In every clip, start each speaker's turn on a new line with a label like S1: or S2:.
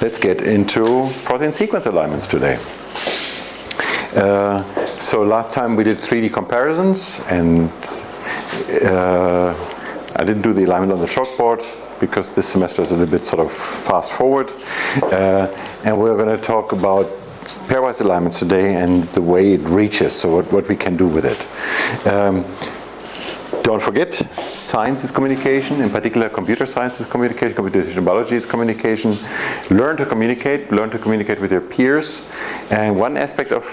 S1: let's get into protein sequence alignments today. So last time we did 3D comparisons, and I didn't do the alignment on the chalkboard because this semester is a little bit sort of fast forward. And we're going to talk about pairwise alignments today and the way it reaches, so what we can do with it. Don't forget, science is communication, in particular computer science is communication, computational biology is communication. Learn to communicate with your peers. And one aspect of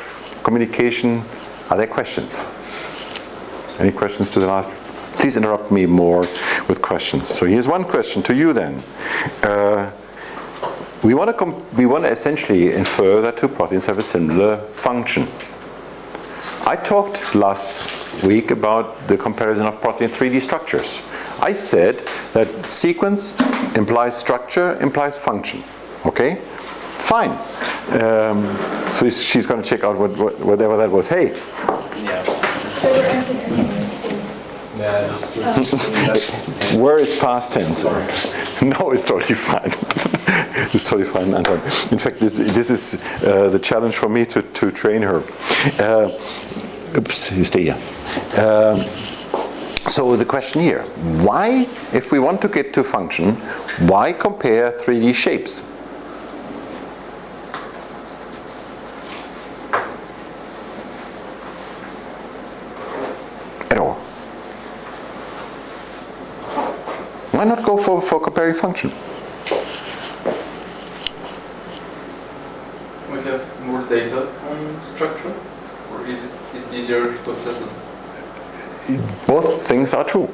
S1: communication, are there questions? Any questions to the last? Please interrupt me more with questions. So here's one question to you then. We want to essentially infer that two proteins have a similar function. I talked last week about the comparison of protein 3D structures. I said that sequence implies structure, implies function. Okay? Fine. So she's going to check out whatever that was. Hey. Where is past tense? No, it's totally fine. It's totally fine, Anton. In fact, this is the challenge for me to train her. Oops, you stay here. So the question here, why, if we want to get to function, why compare 3D shapes? At all. Why not go for comparing function?
S2: We have more data on structure, or is it easier to assess them?
S1: Both things are true.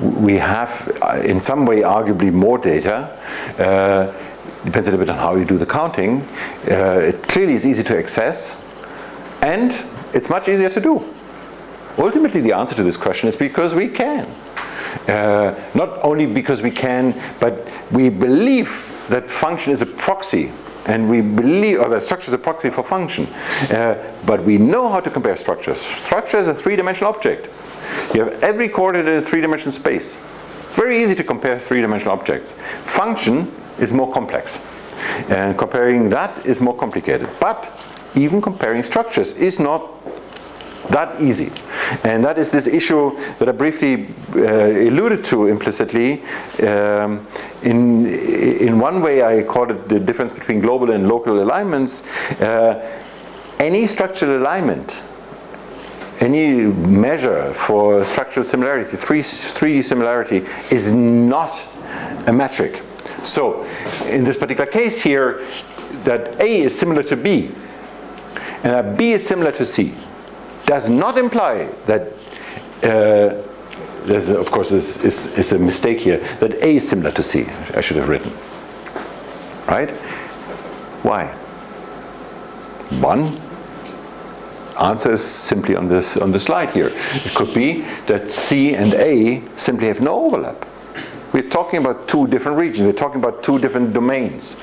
S1: We have, in some way, arguably more data. Depends a little bit on how you do the counting. It clearly is easy to access, and it's much easier to do. Ultimately, the answer to this question is because we can. Not only because we can, but we believe that function is a proxy, and we believe, or that structure is a proxy for function. But we know how to compare structures. Structure is a three-dimensional object. You have every coordinate in a three-dimensional space. Very easy to compare three-dimensional objects. Function is more complex, and comparing that is more complicated. But even comparing structures is not that easy. And that is this issue that I briefly alluded to implicitly. In one way, I called it the difference between global and local alignments. Any structural alignment, any measure for structural similarity, 3D similarity, is not a metric. So in this particular case here, that A is similar to B, and that B is similar to C, does not imply that, of course, is a mistake here, that A is similar to C. I should have written. Right? Why? One answer is simply on the slide here. It could be that C and A simply have no overlap. We're talking about two different regions. We're talking about two different domains.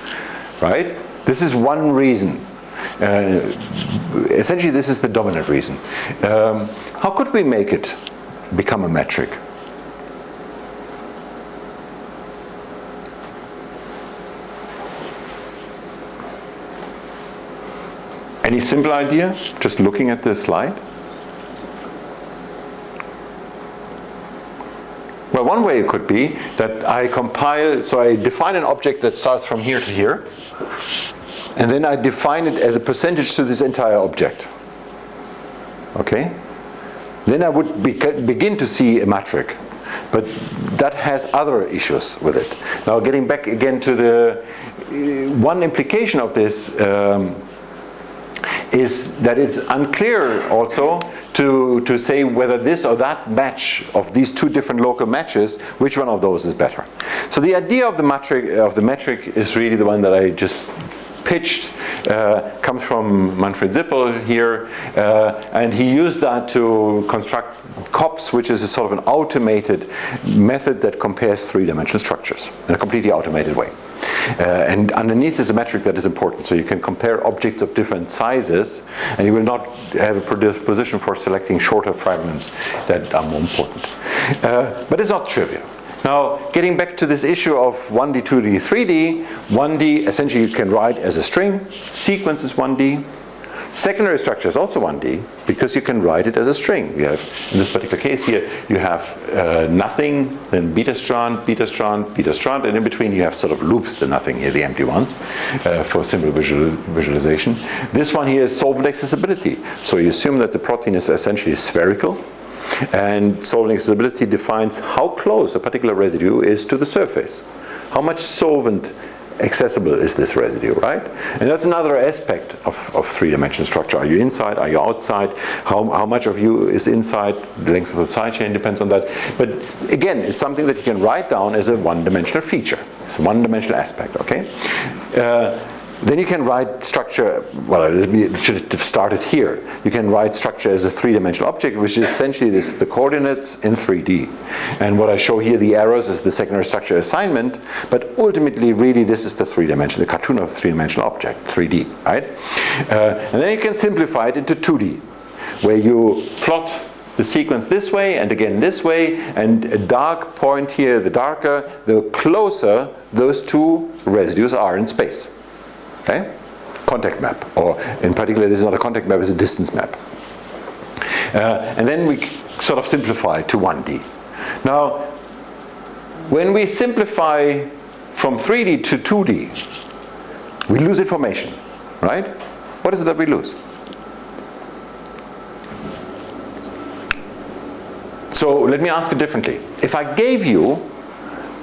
S1: Right? This is one reason. Essentially, this is the dominant reason. How could we make it become a metric? Any simple idea? Just looking at the slide? Well, one way it could be that I compile, so I define an object that starts from here to here, and then I define it as a percentage to this entire object. Okay? Then I would begin to see a metric. But that has other issues with it. Now, getting back again to the one implication of this is that it's unclear also to say whether this or that match of these two different local matches, which one of those is better. So the idea of the metric is really the one that I just pitched, comes from Manfred Zippel here, and he used that to construct COPS, which is a sort of an automated method that compares three-dimensional structures in a completely automated way. And underneath is a metric that is important, so you can compare objects of different sizes, and you will not have a predisposition for selecting shorter fragments that are more important. But it's not trivial. Now, getting back to this issue of 1D, 2D, 3D, 1D essentially you can write as a string, sequence is 1D. Secondary structure is also 1D because you can write it as a string. We have, in this particular case here, you have nothing, then beta strand, beta strand, beta strand, and in between you have sort of loops, the nothing here, the empty ones, for simple visualization. This one here is solvent accessibility. So you assume that the protein is essentially spherical, and solvent accessibility defines how close a particular residue is to the surface. How much solvent accessible is this residue, right? And that's another aspect of three-dimensional structure. Are you inside? Are you outside? How much of you is inside? The length of the side chain depends on that. But again, it's something that you can write down as a one-dimensional feature. It's a one-dimensional aspect, okay? Then you can write structure, well, I should have started here. You can write structure as a three-dimensional object, which is essentially the coordinates in 3D. And what I show here, the arrows, is the secondary structure assignment, but ultimately, really, this is the three-dimensional, the cartoon of a three-dimensional object, 3D, right? And then you can simplify it into 2D, where you plot the sequence this way, and again this way, and a dark point here, the darker, the closer those two residues are in space. Okay? Contact map, or in particular this is not a contact map, it's a distance map. And then we sort of simplify to 1D. Now, when we simplify from 3D to 2D, we lose information, right? What is it that we lose? So let me ask it differently. If I gave you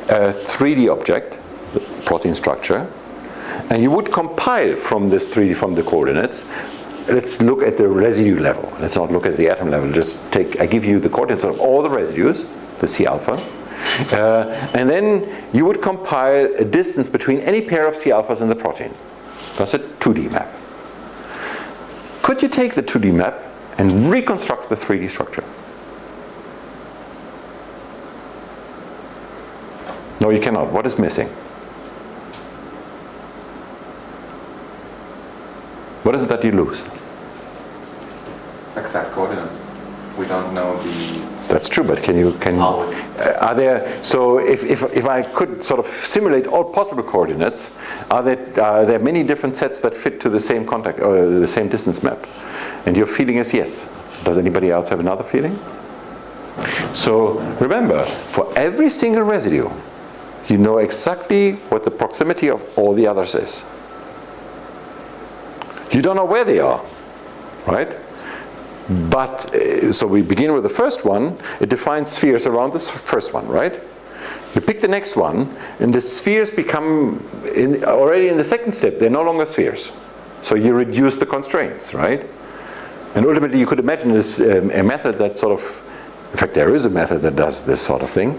S1: a 3D object, the protein structure, and you would compile from this 3D, from the coordinates, let's look at the residue level. Let's not look at the atom level. Just I give you the coordinates of all the residues, the C alpha, and then you would compile a distance between any pair of C alphas in the protein. That's a 2D map. Could you take the 2D map and reconstruct the 3D structure? No, you cannot. What is missing? What is it that you lose?
S3: Exact coordinates. We don't know the...
S1: That's true, but are there, so if I could sort of simulate all possible coordinates, are there many different sets that fit to the same contact, or the same distance map? And your feeling is yes. Does anybody else have another feeling? So remember, for every single residue, you know exactly what the proximity of all the others is. You don't know where they are, right? But, so we begin with the first one, it defines spheres around this first one, right? You pick the next one, and the spheres become, already in the second step, they're no longer spheres. So you reduce the constraints, right? And ultimately you could imagine this a method that sort of, in fact there is a method that does this sort of thing.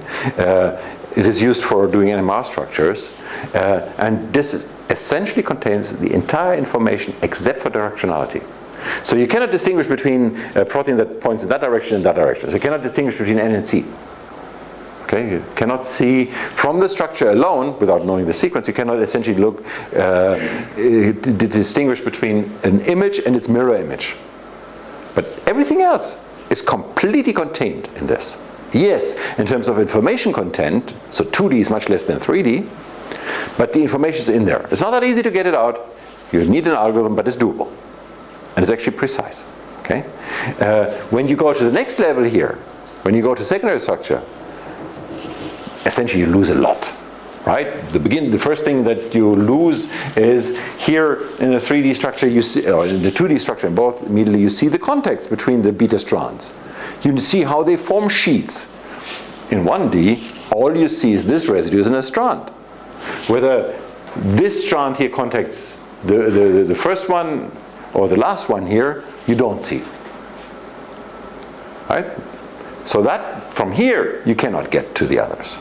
S1: It is used for doing NMR structures, and this essentially contains the entire information except for directionality. So you cannot distinguish between a protein that points in that direction and that direction. So you cannot distinguish between N and C. Okay, you cannot see from the structure alone, without knowing the sequence, you cannot essentially look, distinguish between an image and its mirror image. But everything else is completely contained in this. Yes, in terms of information content, so 2D is much less than 3D, but the information is in there. It's not that easy to get it out. You need an algorithm, but it's doable. And it's actually precise. Okay? When you go to the next level here, when you go to secondary structure, essentially you lose a lot. Right? The first thing that you lose is here in the 3D structure, you see, or in the 2D structure, in both, immediately you see the contacts between the beta strands. You see how they form sheets. In 1D, all you see is this residue in a strand. Whether this strand here contacts the first one or the last one here, you don't see. Right? So that, from here, you cannot get to the others.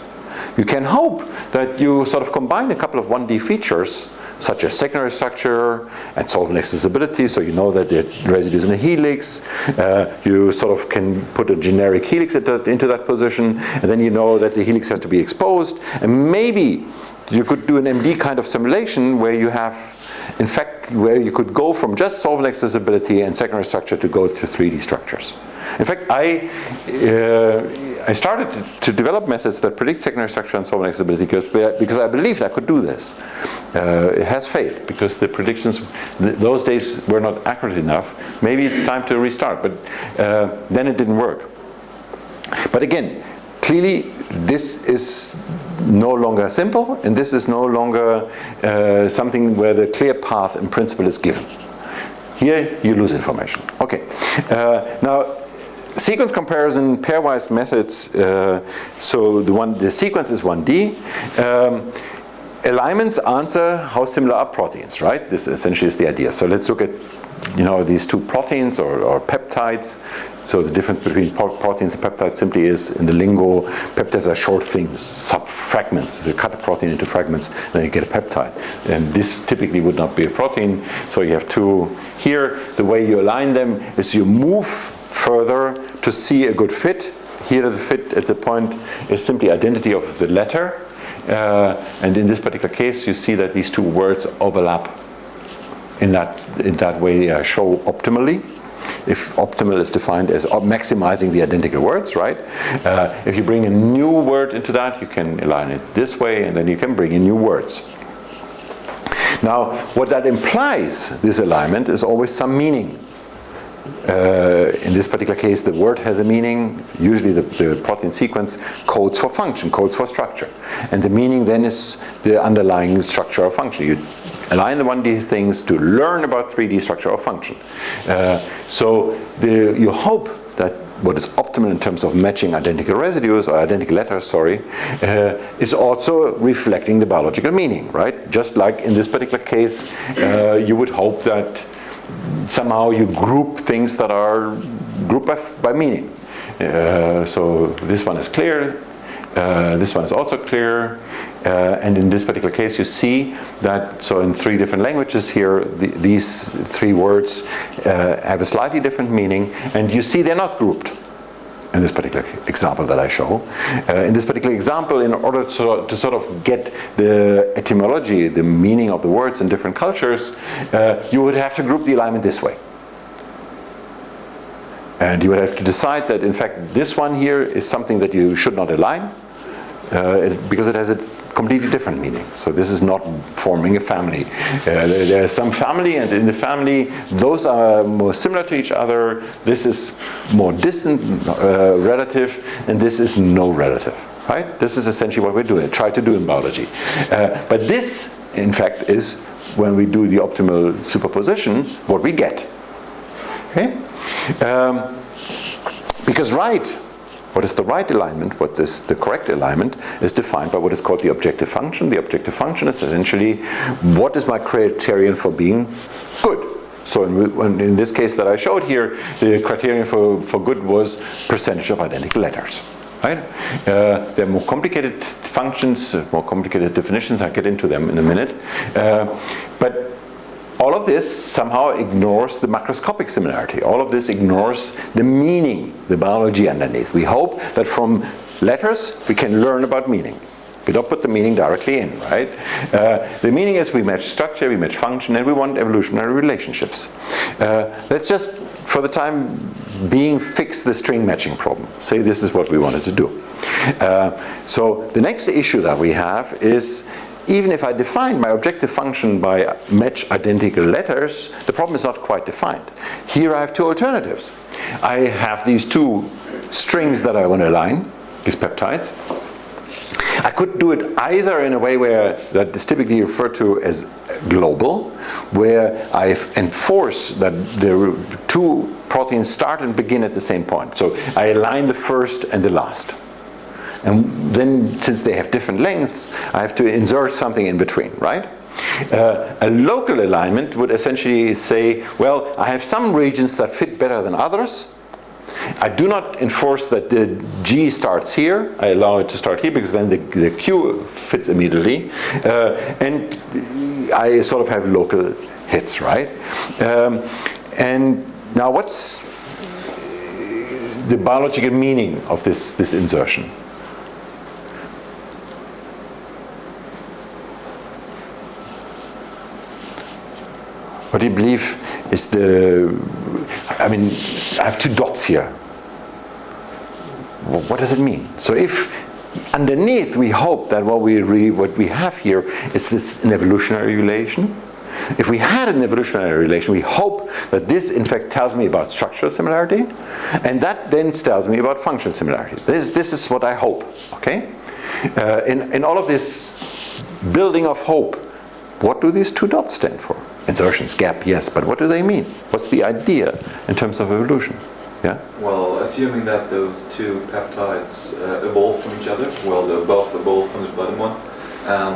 S1: You can hope that you sort of combine a couple of 1D features, such as secondary structure and solvent accessibility, so you know that the residue is in a helix. You sort of can put a generic helix into that position, and then you know that the helix has to be exposed. And maybe you could do an MD kind of simulation where you have, in fact, where you could go from just solvent accessibility and secondary structure to go to 3D structures. In fact, I started to develop methods that predict secondary structure and solve inexorability because I believed I could do this. It has failed because the predictions those days were not accurate enough. Maybe it's time to restart, but then it didn't work. But again, clearly this is no longer simple, and this is no longer something where the clear path in principle is given. Here you lose information. Okay. Now, sequence comparison, pairwise methods. So the sequence is 1D. Alignments answer how similar are proteins, right? This essentially is the idea. So let's look at these two proteins or peptides. So the difference between proteins and peptides simply is, in the lingo, peptides are short things, sub-fragments. You cut a protein into fragments, then you get a peptide. And this typically would not be a protein. So you have two here. The way you align them is you move further to see a good fit. Here the fit at the point is simply identity of the letter. And in this particular case, you see that these two words overlap in that way, show optimally. If optimal is defined as maximizing the identical words, right? If you bring a new word into that, you can align it this way, and then you can bring in new words. Now, what that implies, this alignment, is always some meaning. In this particular case, the word has a meaning. Usually the protein sequence codes for function, codes for structure. And the meaning then is the underlying structure or function. You align the 1D things to learn about 3D structure or function. So you hope that what is optimal in terms of matching identical residues, or identical letters, is also reflecting the biological meaning, right? Just like in this particular case, you would hope that somehow you group things that are grouped by meaning. So this one is clear, this one is also clear, and in this particular case you see that, so in 3 different languages here, these 3 words have a slightly different meaning, and you see they're not grouped. In this particular example that I show. In this particular example, in order to sort of get the etymology, the meaning of the words in different cultures, you would have to group the alignment this way. And you would have to decide that, in fact, this one here is something that you should not align, because it has a completely different meaning. So this is not forming a family. There's some family, and in the family, those are more similar to each other. This is more distant relative, and this is no relative. Right? This is essentially what we're doing, try to do in biology. But this, in fact, is when we do the optimal superposition, what we get. Okay? Because what is the right alignment, the correct alignment, is defined by what is called the objective function. The objective function is essentially, what is my criterion for being good? So in this case that I showed here, the criterion for good was percentage of identical letters. Right? There are more complicated functions, more complicated definitions. I'll get into them in a minute. But all of this somehow ignores the macroscopic similarity. All of this ignores the meaning, the biology underneath. We hope that from letters we can learn about meaning. We don't put the meaning directly in, right? The meaning is we match structure, we match function, and we want evolutionary relationships. Let's just, for the time being, fix the string matching problem. Say this is what we wanted to do. So the next issue that we have is, even if I define my objective function by match identical letters, the problem is not quite defined. Here I have 2 alternatives. I have these 2 strings that I want to align, these peptides. I could do it either in a way where that is typically referred to as global, where I enforce that the 2 proteins start and begin at the same point. So I align the first and the last. And then, since they have different lengths, I have to insert something in between, right? A local alignment would essentially say, well, I have some regions that fit better than others. I do not enforce that the G starts here. I allow it to start here because then the Q fits immediately. And I sort of have local hits, right? And now what's the biological meaning of this insertion? What do you believe is I have 2 dots here. what does it mean? So if underneath we hope that what we have here is an evolutionary relation. If we had an evolutionary relation, we hope that this in fact tells me about structural similarity, and that then tells me about functional similarity. This is what I hope, okay? In all of this building of hope, what do these two dots stand for? Insertions, gap, yes, but what do they mean? What's the idea in terms of evolution? Yeah?
S3: Well, assuming that those two peptides evolved from each other, well, they both evolved from the bottom one,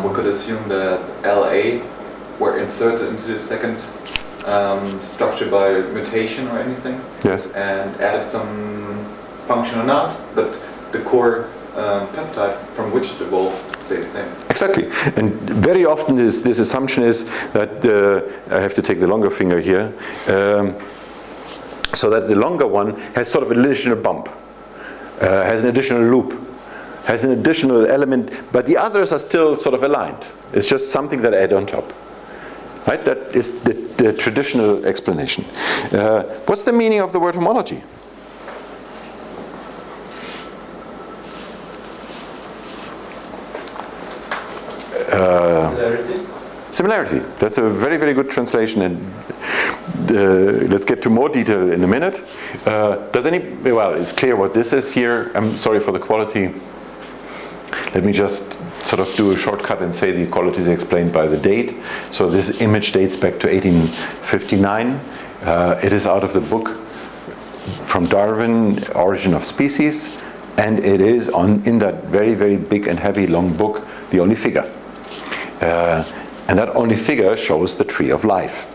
S3: we could assume that LA were inserted into the second structure by mutation or anything.
S1: Yes.
S3: And added some function or not, but the core peptide from which it evolved stay the same.
S1: Exactly. And very often this assumption is that, I have to take the longer finger here, so that the longer one has sort of an additional bump, has an additional loop, has an additional element, but the others are still sort of aligned. It's just something that I add on top. Right? That is the traditional explanation. What's the meaning of the word homology?
S2: Similarity.
S1: Similarity. That's a very, very good translation, and let's get to more detail in a minute. Well, it's clear what this is here. I'm sorry for the quality. Let me just sort of do a shortcut and say the quality is explained by the date. So this image dates back to 1859. It is out of the book from Darwin, Origin of Species, and it is in that very, very big and heavy long book, the only figure. And that only figure shows the tree of life.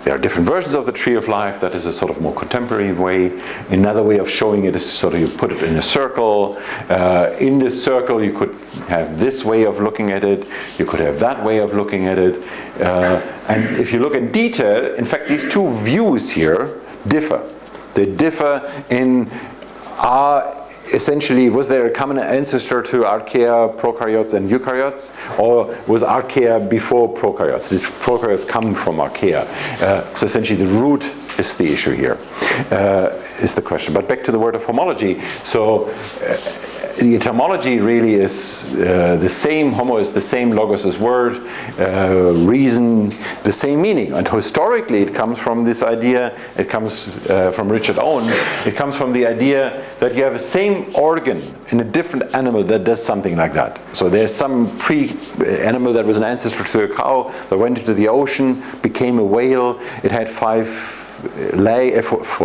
S1: There are different versions of the tree of life. That is a sort of more contemporary way. Another way of showing it is sort of you put it in a circle. In this circle you could have this way of looking at it. You could have that way of looking at it. And if you look in detail, in fact these two views here differ. They differ in essentially, was there a common ancestor to archaea, prokaryotes, and eukaryotes? Or was archaea before prokaryotes? Did prokaryotes come from archaea? So essentially the root is the issue here, is the question. But back to the word of homology. So the etymology really is the same. Homo is the same, logos is word, reason, the same meaning. And historically it comes from this idea, it comes from Richard Owen, it comes from the idea that you have the same organ in a different animal that does something like that. So there's some pre-animal that was an ancestor to a cow that went into the ocean, became a whale, it had four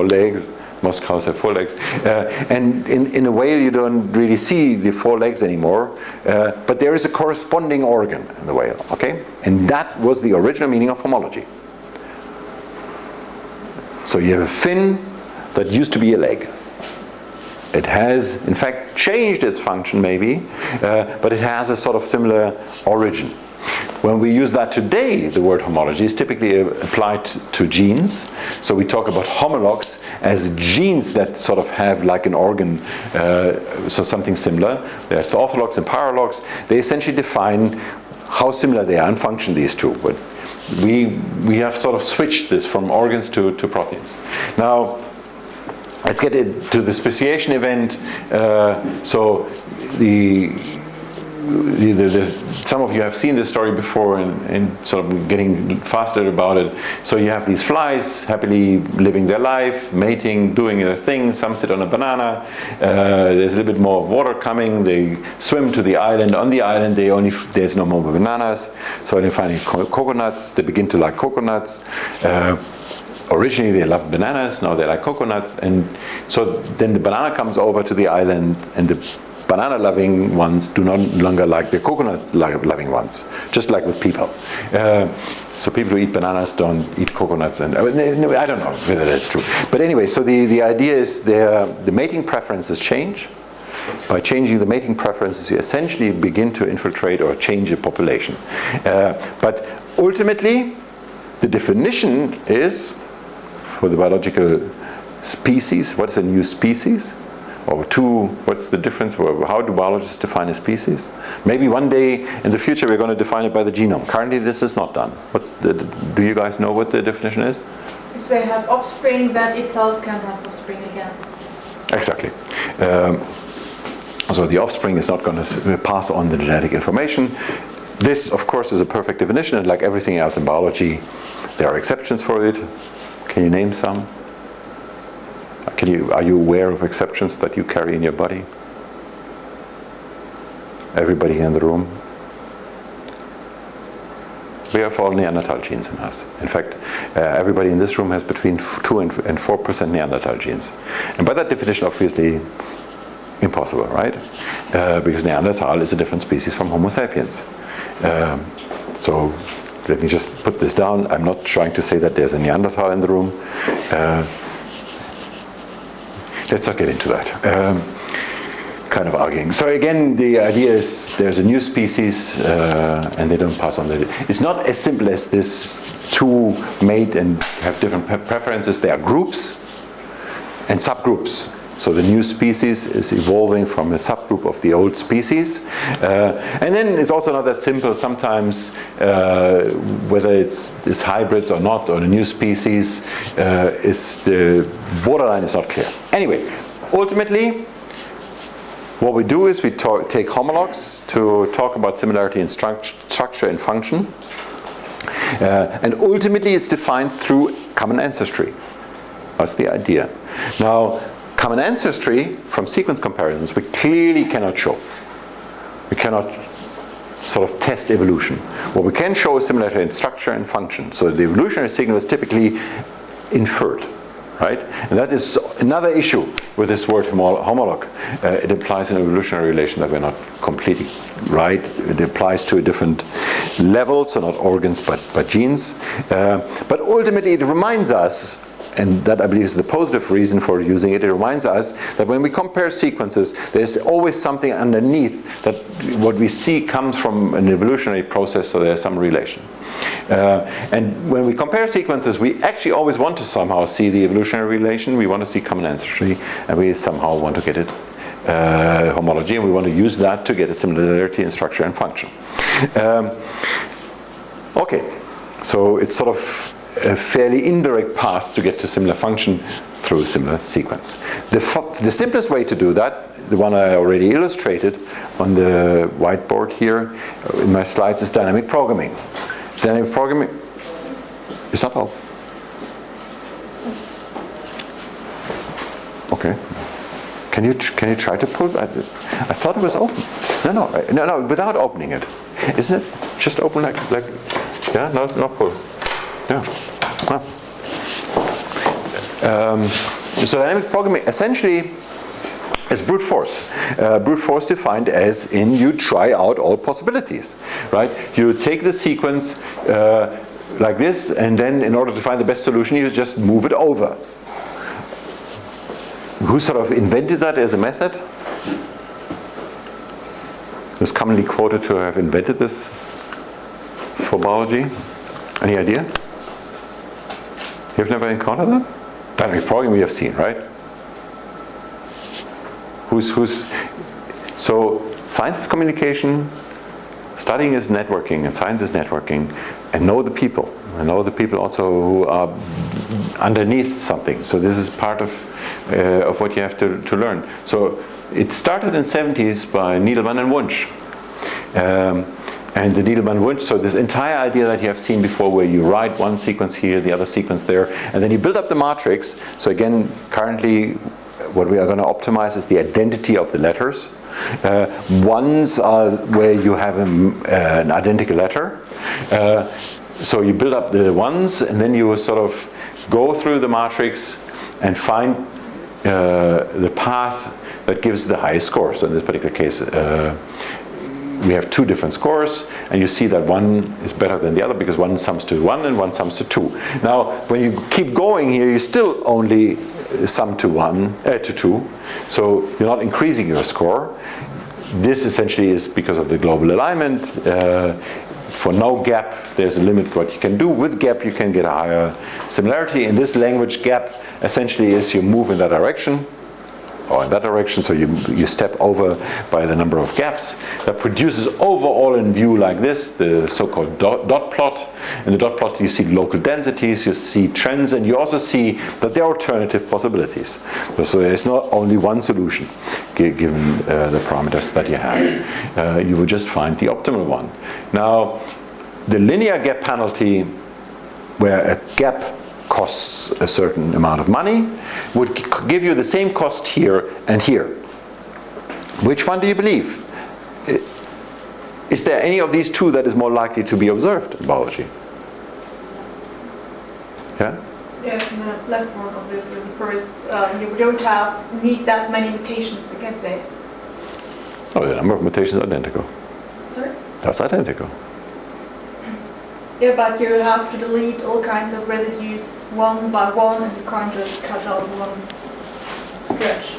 S1: legs. Most cows have 4 legs. And in a whale you don't really see the 4 legs anymore, but there is a corresponding organ in the whale, okay? And that was the original meaning of homology. So you have a fin that used to be a leg. It has, in fact, changed its function maybe, but it has a sort of similar origin. When we use that today, the word homology is typically applied to genes. So we talk about homologs as genes that sort of have like an organ, so something similar. There's orthologs and paralogs. They essentially define how similar they are in function, these two. But we have sort of switched this from organs to proteins. Now, let's get into the speciation event. So some of you have seen this story before and sort of getting faster about it. So you have these flies happily living their life, mating, doing their thing. Some sit on a banana. There's a little bit more water coming. They swim to the island. On the island, there's no more bananas. So they find coconuts. They begin to like coconuts. Originally they loved bananas. Now they like coconuts. And so then the banana comes over to the island, and the banana-loving ones do not longer like the coconut-loving ones, just like with people. So people who eat bananas don't eat coconuts, and I don't know whether that's true. But anyway, so the idea is the mating preferences change. By changing the mating preferences, you essentially begin to infiltrate or change a population. But ultimately, the definition is, for the biological species, what's a new species? Or two, what's the difference? How do biologists define a species? Maybe one day in the future we're going to define it by the genome. Currently this is not done. Do you guys know what the definition is?
S4: If they have offspring, that itself can have offspring again.
S1: Exactly. So the offspring is not going to pass on the genetic information. This, of course, is a perfect definition, and like everything else in biology, there are exceptions for it. Can you name some? Are you aware of exceptions that you carry in your body? Everybody in the room? We have all Neanderthal genes in us. In fact, everybody in this room has between 2 and 4% Neanderthal genes. And by that definition, obviously, impossible, right? Because Neanderthal is a different species from Homo sapiens. So let me just put this down. I'm not trying to say that there's a Neanderthal in the room. Let's not get into that kind of arguing. So again, the idea is there's a new species and they don't pass on. It's not as simple as this: two mate and have different preferences. They are groups and subgroups. So the new species is evolving from a subgroup of the old species. And then it's also not that simple. Sometimes whether it's hybrids or not, or the new species, is the borderline is not clear. Anyway, ultimately, what we do is we take homologs to talk about similarity in structure and function. And ultimately it's defined through common ancestry. That's the idea. Now, common ancestry from sequence comparisons we clearly cannot show. We cannot sort of test evolution. What we can show is similarity in structure and function. So the evolutionary signal is typically inferred, right? And that is another issue with this word homolog. It implies an evolutionary relation that we're not completely right. It applies to a different level, so not organs but genes. But ultimately it reminds us, and that I believe is the positive reason for using it. It reminds us that when we compare sequences, there's always something underneath that what we see comes from an evolutionary process, so there's some relation. And when we compare sequences, we actually always want to somehow see the evolutionary relation. We want to see common ancestry, and we somehow want to get it homology, and we want to use that to get a similarity in structure and function. Okay, so it's sort of a fairly indirect path to get to similar function through a similar sequence. The simplest way to do that, the one I already illustrated on the whiteboard here in my slides, is dynamic programming. Dynamic programming is not all. Okay. Can you try to pull? I thought it was open. No, without opening it. Isn't it just open like yeah? No, not pull. Yeah. So dynamic programming essentially is brute force. Brute force defined as in you try out all possibilities, right? You take the sequence like this, and then in order to find the best solution, you just move it over. Who sort of invented that as a method? Who's commonly quoted to have invented this for biology? Any idea? You've never encountered that? Dynamic programming we have seen, right? So science is communication, studying is networking, and science is networking, and know the people. And know the people also who are underneath something. So this is part of what you have to learn. So it started in the 70s by Needleman and Wunsch. And the Needleman-Wunsch, so this entire idea that you have seen before, where you write one sequence here, the other sequence there, and then you build up the matrix. So again, currently what we are going to optimize is the identity of the letters. Ones are where you have an identical letter. So you build up the ones, and then you sort of go through the matrix and find the path that gives the highest score. So in this particular case, we have two different scores, and you see that one is better than the other because one sums to 1 and one sums to 2. Now, when you keep going here, you still only sum to 2, so you're not increasing your score. This essentially is because of the global alignment. For no gap, there's a limit what you can do. With gap, you can get a higher similarity. In this language, gap essentially is you move in that direction. or in that direction, so you step over by the number of gaps. That produces overall in view like this, the so-called dot plot. In the dot plot you see local densities, you see trends, and you also see that there are alternative possibilities. So there's not only one solution given the parameters that you have. You would just find the optimal one. Now, the linear gap penalty, where a gap costs a certain amount of money, would give you the same cost here and here. Which one do you believe? Is there any of these two that is more likely to be observed in biology? Yeah?
S4: Yeah, the left one, obviously, because you don't need that many mutations to get there.
S1: Oh, the number of mutations is identical.
S4: Sorry?
S1: That's identical.
S4: Yeah, but you have to delete all kinds of residues one by one, and you can't just cut out one stretch.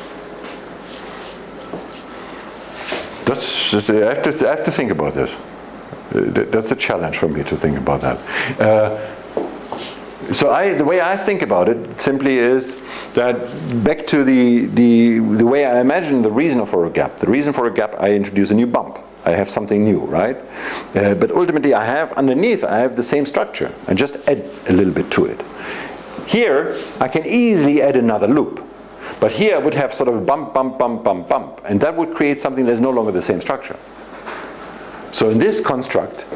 S1: I have to think about this. That's a challenge for me to think about that. The way I think about it simply is that back to the way I imagine the reason for a gap. The reason for a gap, I introduce a new bump. I have something new, right? But ultimately I have the same structure and just add a little bit to it. Here I can easily add another loop. But here I would have sort of a bump, bump, bump, bump, bump. And that would create something that's no longer the same structure. So in this construct,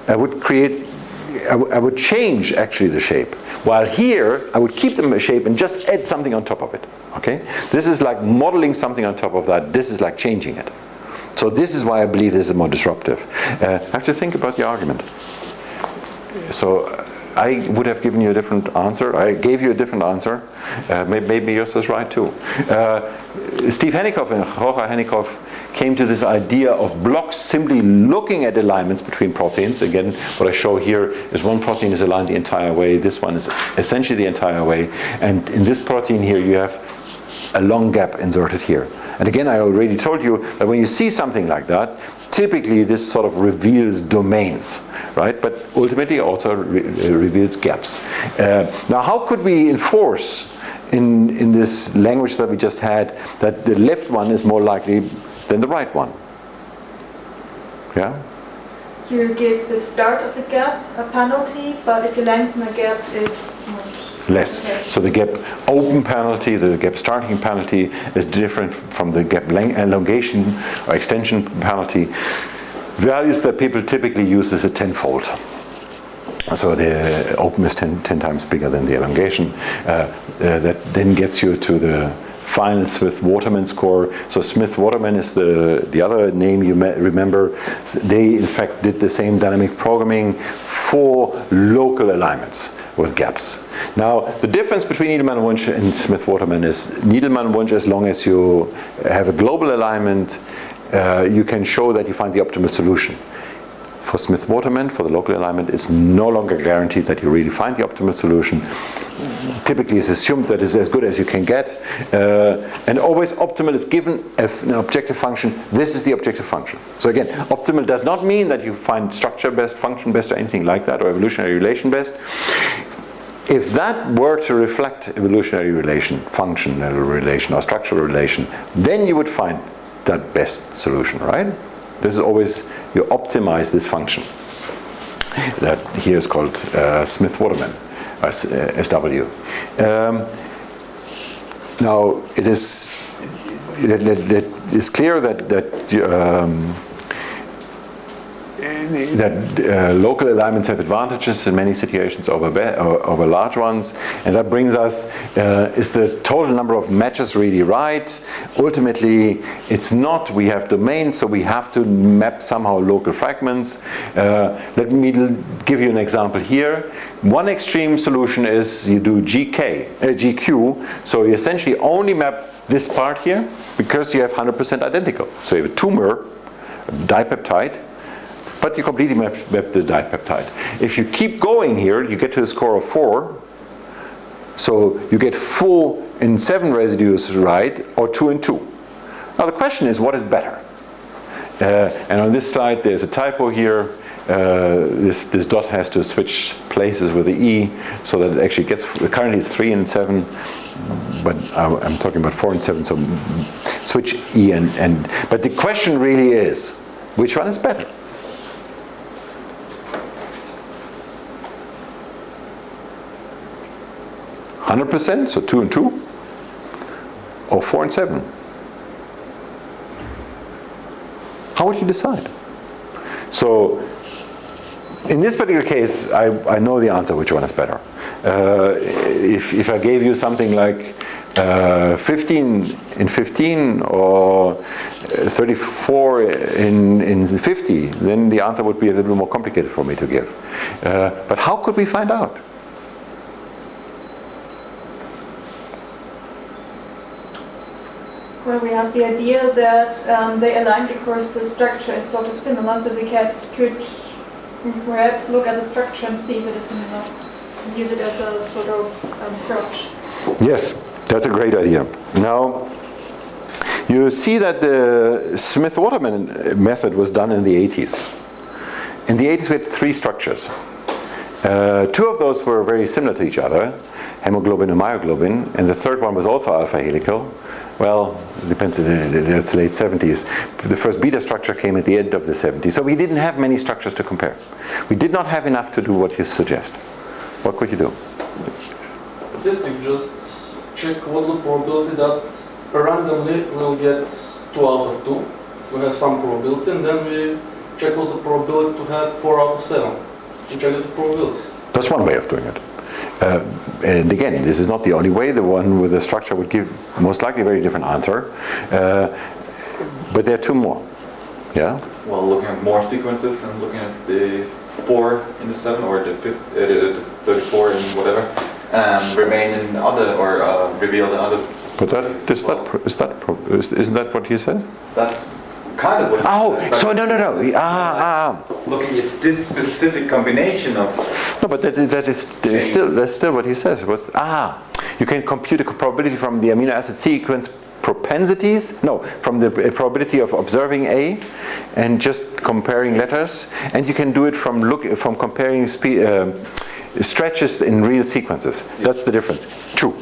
S1: I would change actually the shape. While here, I would keep the shape and just add something on top of it. Okay? This is like modeling something on top of that. This is like changing it. So this is why I believe this is more disruptive. I have to think about the argument. So I would have given you a different answer. I gave you a different answer. Maybe yours is right too. Steve Henikoff and Rocha Henikoff came to this idea of blocks simply looking at alignments between proteins. Again, what I show here is one protein is aligned the entire way. This one is essentially the entire way. And in this protein here, you have a long gap inserted here. And again, I already told you that when you see something like that, typically this sort of reveals domains, right? But ultimately also reveals gaps. Now, how could we enforce in this language that we just had that the left one is more likely than the right one? Yeah?
S4: You give the start of the gap a penalty, but if you lengthen the gap, it's not.
S1: Less.
S4: Okay.
S1: So the gap open penalty, the gap starting penalty is different from the gap elongation or extension penalty. Values that people typically use is a tenfold. So the open is 10 times bigger than the elongation. That then gets you to the final Smith-Waterman score. So Smith-Waterman is the other name you remember. They in fact did the same dynamic programming for local alignments with gaps. Now, the difference between Needleman-Wunsch and Smith-Waterman is Needleman-Wunsch, as long as you have a global alignment, you can show that you find the optimal solution. For Smith-Waterman, for the local alignment, it's no longer guaranteed that you really find the optimal solution. Typically, it's assumed that it's as good as you can get, and always optimal is given an objective function. This is the objective function. So again, optimal does not mean that you find structure best, function best, or anything like that, or evolutionary relation best. If that were to reflect evolutionary relation, functional relation, or structural relation, then you would find that best solution, right? This is always, you optimize this function. That here is called Smith-Waterman, SW. Now, it is clear that local alignments have advantages in many situations over large ones, and that brings us, is the total number of matches really right? Ultimately, it's not. We have domains, so we have to map somehow local fragments. Let me give you an example here. One extreme solution is you do GQ, so you essentially only map this part here because you have 100% identical. So you have a tumor, a dipeptide, but you completely map the dipeptide. If you keep going here, you get to a score of 4. So you get 4 in 7 residues right, or 2 in 2. Now the question is, what is better? And on this slide, there's a typo here. this dot has to switch places with the E so that it actually gets, currently it's 3 and 7, but I'm talking about 4 and 7, so switch E and but the question really is, which one is better? %, so 2 and 2, or 4 and 7? How would you decide? So, in this particular case, I know the answer which one is better. If I gave you something like 15 in 15 or 34 in 50, then the answer would be a little bit more complicated for me to give. But how could we find out?
S4: Well, we have the idea that they align because the structure is sort of similar, so they could perhaps look at the structure and see if it is similar, and use it as a sort of approach.
S1: Yes, that's a great idea. Now, you see that the Smith-Waterman method was done in the 80s. In the 80s we had 3 structures. 2 of those were very similar to each other, hemoglobin and myoglobin, and the third one was also alpha helical. Well, it depends, it's late 70s. The first beta structure came at the end of the 70s. So we didn't have many structures to compare. We did not have enough to do what you suggest. What could you do?
S2: Statistic, just check what's the probability that randomly we'll get 2 out of 2. We have some probability, and then we check what's the probability to have 4 out of 7. And check the probabilities.
S1: That's one way of doing it. And again, this is not the only way. The one with the structure would give most likely a very different answer. But there are 2 more. Yeah?
S3: Well, looking at more sequences and looking at the 4 in the 7 or the 34 in whatever, remain in other or reveal in other.
S1: But isn't that what you said?
S3: That's kind of what.
S1: Oh, so no.
S3: Looking at this specific combination of.
S1: No, but that's still what he says. You can compute a probability from the amino acid sequence propensities. No, from the probability of observing A, and just comparing letters, and you can do it from comparing stretches in real sequences. That's the difference. True.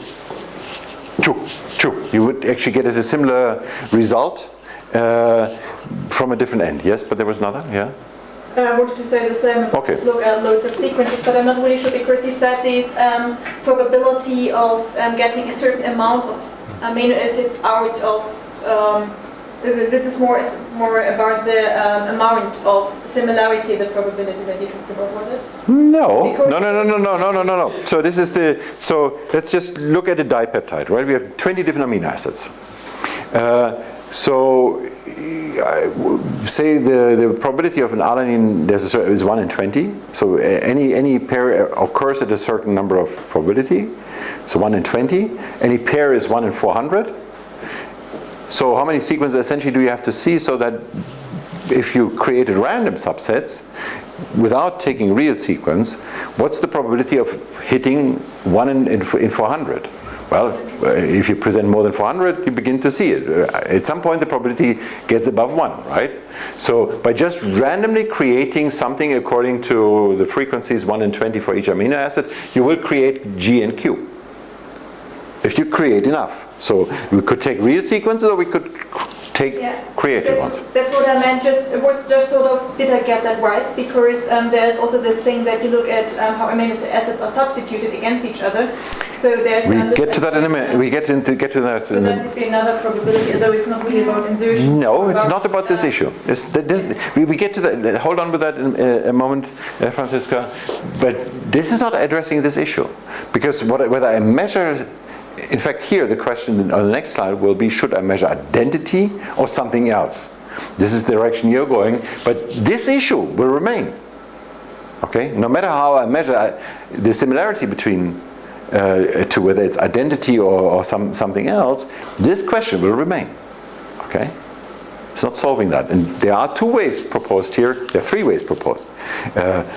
S1: You would actually get a similar result. From a different end, yes, but there was another, yeah?
S4: I wanted to say the same,
S1: okay.
S4: Look at loads of sequences, but I'm not really sure because he said this probability of getting a certain amount of amino acids out of, this is more about the amount of similarity, the probability that you talked about, was it?
S1: No. So let's just look at a dipeptide, right? We have 20 different amino acids. Say the probability of an alanine is 1 in 20. So any pair occurs at a certain number of probability. So 1 in 20. Any pair is 1 in 400. So how many sequences essentially do you have to see so that if you created random subsets without taking real sequence, what's the probability of hitting 1 in 400? Well, if you present more than 400, you begin to see it. At some point, the probability gets above 1, right? So by just randomly creating something according to the frequencies 1 in 20 for each amino acid, you will create G and Q. If you create enough. So we could take real sequences, or we could take created ones.
S4: That's what I meant. It was just sort of, did I get that right? Because there's also this thing that you look at how amino acids are substituted against each other. So there's.
S1: We get to that in a minute. We get to that.
S4: So that would be another probability, although it's not really about insertion.
S1: No, it's not about this issue. We get to that. Hold on with that in a moment, Franziska. But this is not addressing this issue, because whether I measure. In fact, here the question on the next slide will be, should I measure identity or something else? This is the direction you're going, but this issue will remain. Okay? No matter how I measure the similarity between to whether it's identity or something else, this question will remain. Okay? It's not solving that. And there are 2 ways proposed here. There are 3 ways proposed.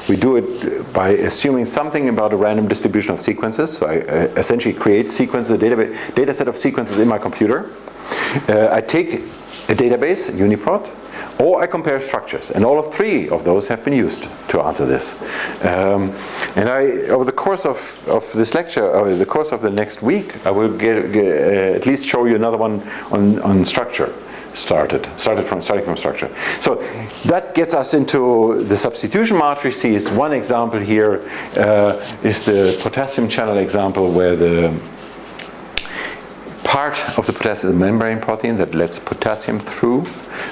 S1: We do it by assuming something about a random distribution of sequences. So I essentially create sequences, a data set of sequences in my computer. I take a database, UniProt, or I compare structures. And all of three of those have been used to answer this. And over the course of this lecture, or the course of the next week, I will at least show you another one on structure. Starting from structure. So that gets us into the substitution matrices. One example here is the potassium channel example, where the part of the potassium membrane protein that lets potassium through,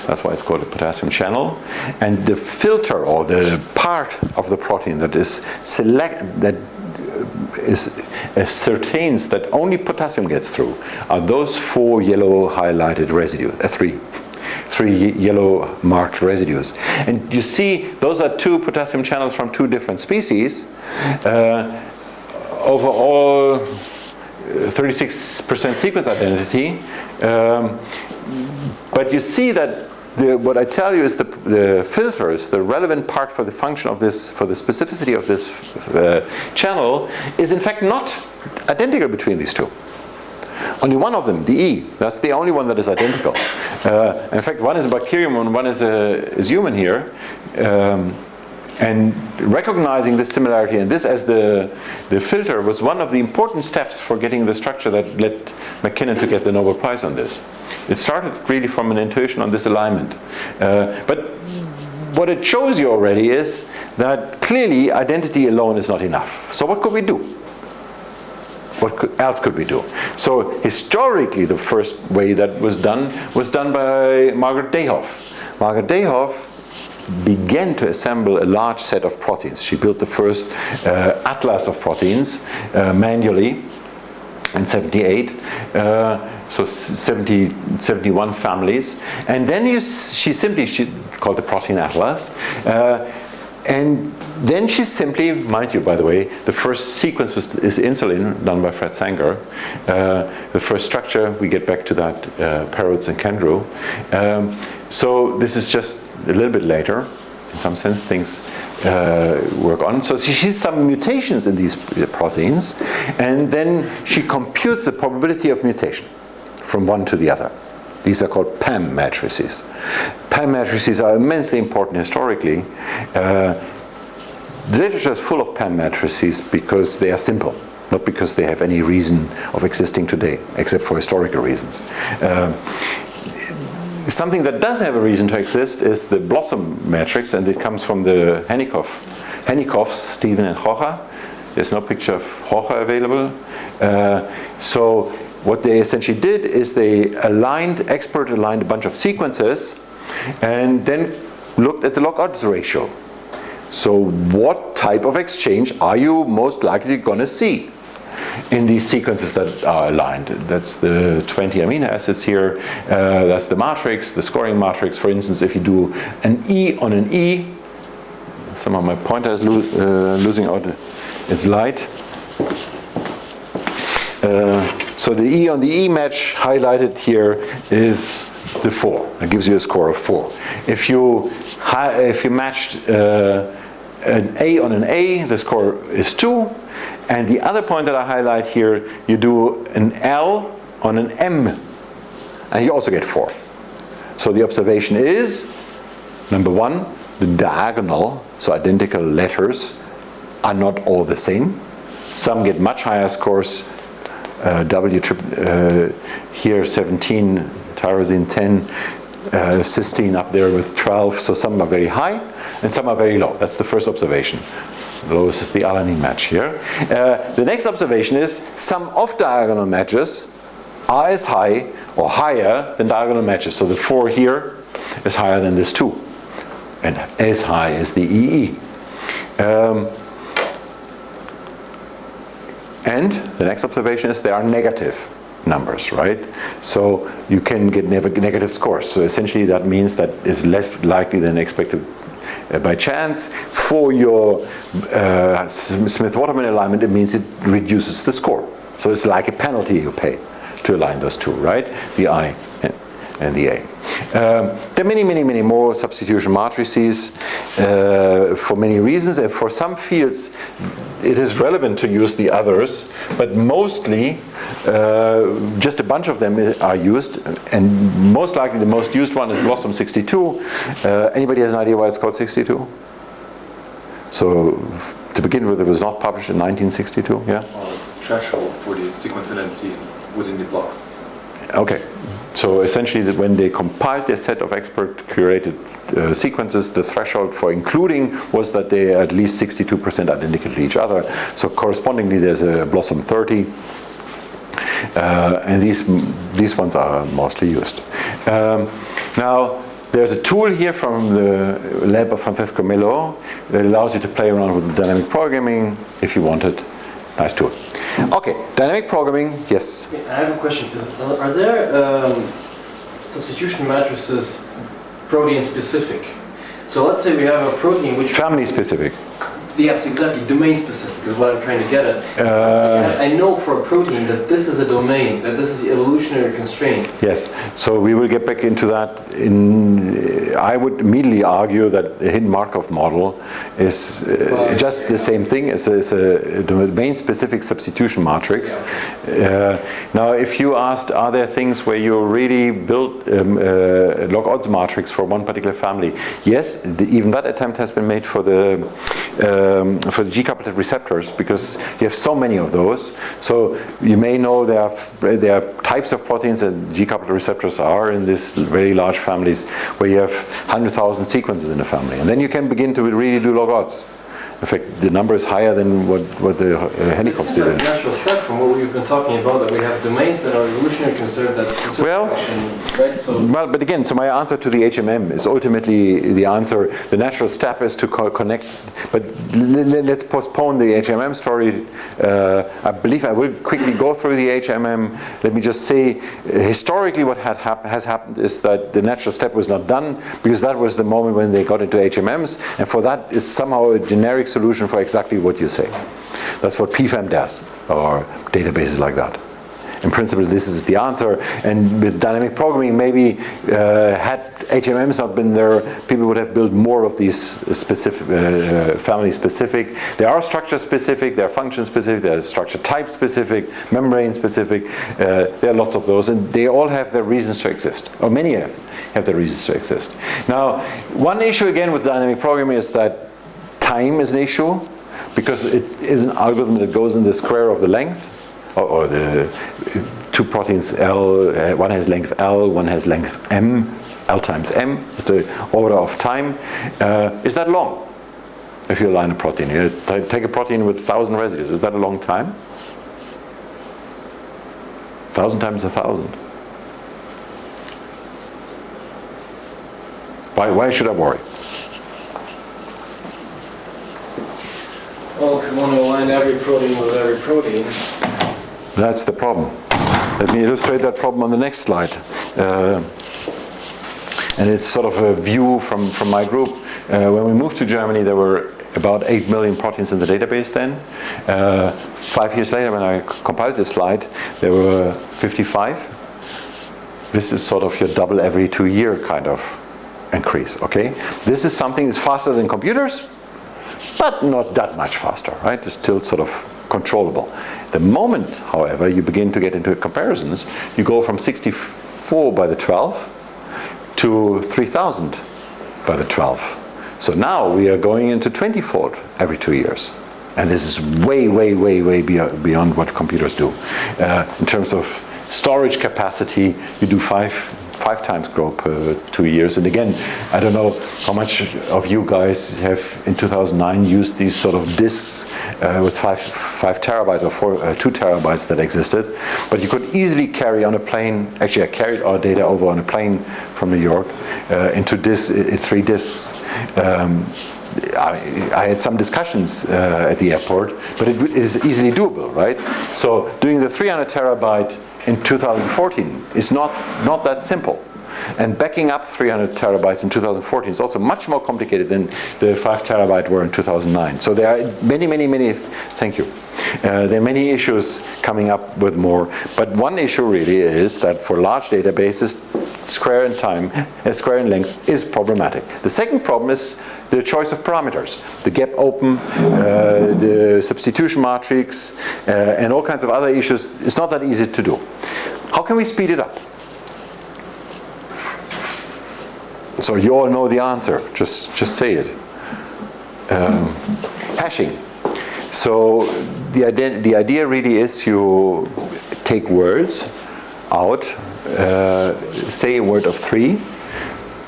S1: that's why it's called a potassium channel, and the filter, or the part of the protein that ascertains that only potassium gets through, are those 4 yellow highlighted residues, three yellow marked residues. And you see, those are 2 potassium channels from 2 different species. Overall, 36% sequence identity. But you see that what I tell you is the filters, the relevant part for the function of this, for the specificity of this channel, is in fact not identical between these 2. Only one of them, the E, that's the only one that is identical. In fact, one is a bacterium and one is human here. And recognizing this similarity and this as the filter was one of the important steps for getting the structure that led McKinnon to get the Nobel Prize on this. It started really from an intuition on this alignment. But what it shows you already is that clearly identity alone is not enough. So what could we do? What else could we do? So historically, the first way that was done by Margaret Dayhoff. Margaret Dayhoff began to assemble a large set of proteins. She built the first atlas of proteins manually in 78. So 71 families. And then she called the protein atlas. And then she simply, mind you, by the way, the first sequence is insulin, done by Fred Sanger. The first structure, we get back to that, Perutz and Kendrew. So this is just a little bit later. In some sense, things work on. So she sees some mutations in these proteins, and then she computes the probability of mutation from one to the other. These are called PAM matrices. PAM matrices are immensely important historically. The literature is full of PAM matrices because they are simple, not because they have any reason of existing today, except for historical reasons. Something that does have a reason to exist is the Blossom matrix, and it comes from the Hennicoffs, Stephen and Rocha. There's no picture of Rocha available. So what they essentially did is they expert aligned a bunch of sequences and then looked at the log-odds ratio. So what type of exchange are you most likely going to see in these sequences that are aligned? That's the 20 amino acids here. That's the matrix, the scoring matrix. For instance, if you do an E on an E, somehow my pointer is losing out its light. So the E on the E match highlighted here is the 4. It gives you a score of 4. If you matched an A on an A, the score is 2. And the other point that I highlight here, you do an L on an M, and you also get 4. So the observation is, number 1, the diagonal, so identical letters, are not all the same. Some get much higher scores. Here 17, tyrosine 10, cysteine up there with 12, so some are very high and some are very low. That's the first observation. The lowest is the alanine match here. The next observation is some off-diagonal matches are as high or higher than diagonal matches. So the 4 here is higher than this 2, and as high as the EE. And the next observation is there are negative numbers, right? So you can get negative scores. So essentially that means that it's less likely than expected by chance. For your Smith-Waterman alignment, it means it reduces the score. So it's like a penalty you pay to align those 2, right? The I and the A. There are many more substitution matrices for many reasons, and for some fields it is relevant to use the others, but mostly just a bunch of them are used, and most likely the most used one is Blossom 62. Anybody has an idea why it's called 62? So to begin with, it was not published in 1962, yeah?
S3: Well, it's a threshold for the sequence identity within the blocks.
S1: Okay, so essentially when they compiled their set of expert curated sequences, the threshold for including was that they are at least 62% identical to each other. So correspondingly there's a Blossom 30, and these ones are mostly used. Now there's a tool here from the lab of Francesco Melo that allows you to play around with dynamic programming if you want it. Nice tool. Okay, dynamic programming, yes.
S5: I have a question. Are there substitution matrices protein specific? So let's say we have a protein which...
S1: Family specific.
S5: Yes, exactly. Domain specific is what I'm trying to get at. I know for a protein that this is a domain, that this is the evolutionary constraint.
S1: Yes, so we will get back into that. I would immediately argue that the hidden Markov model is just the same thing as a domain-specific substitution matrix. Now, if you asked, are there things where you really build a log odds matrix for one particular family? Yes, even that attempt has been made for the G-coupled receptors, because you have so many of those. So you may know there are types of proteins that G-coupled receptors are in these very large families where you have 100,000 sequences in a family. And then you can begin to really do log odds. In fact, the number is higher than what the Hennikovs did.
S5: It's a natural step from what we've been talking about, that we have domains that are evolutionary conserved, that right?
S1: Well, but again, so my answer to the HMM is ultimately the answer. The natural step is to connect, but let's postpone the HMM story. I believe I will quickly go through the HMM. Let me just say, historically what has happened is that the natural step was not done, because that was the moment when they got into HMMs, and for that is somehow a generic solution for exactly what you say. That's what PFAM does, or databases like that. In principle, this is the answer. And with dynamic programming, maybe had HMMs not been there, people would have built more of these specific, family-specific. There are structure-specific, there are function-specific, there are structure-type-specific, membrane-specific. There are lots of those, and they all have their reasons to exist, or many have their reasons to exist. Now, one issue again with dynamic programming is that time is an issue, because it is an algorithm that goes in the square of the length, or the two proteins L, one has length L, one has length M, L times M is the order of time. Is that long? If you align a protein, you take a protein with 1,000 residues, is that a long time? 1,000 times 1,000. Why should I worry?
S5: Well, if you want to align every protein with every protein.
S1: That's the problem. Let me illustrate that problem on the next slide. And it's sort of a view from my group. When we moved to Germany, there were about 8 million proteins in the database then. 5 years later, when I compiled this slide, there were 55. This is sort of your double every 2 year kind of increase, okay? This is something that's faster than computers, but not that much faster, right? It's still sort of controllable. The moment, however, you begin to get into comparisons, you go from 64 by the 12 to 3,000 by the 12. So now we are going into 20-fold every 2 years. And this is way beyond what computers do. In terms of storage capacity, you do five times growth per 2 years. And again, I don't know how much of you guys have in 2009 used these sort of disks with 5 terabytes or 2 terabytes that existed, but you could easily carry on a plane. Actually, I carried our data over on a plane from New York into 3 disks. I had some discussions at the airport, but it is easily doable, right? So doing the 300 terabyte in 2014 is not that simple. And backing up 300 terabytes in 2014 is also much more complicated than the 5 terabyte were in 2009. So there are many, thank you. There are many issues coming up with more. But one issue really is that for large databases, square in time, square in length is problematic. The second problem is the choice of parameters, the gap open, the substitution matrix, and all kinds of other issues. It's not that easy to do. How can we speed it up? So you all know the answer. Just say it. Hashing. So the idea really is you take words out, say a word of 3,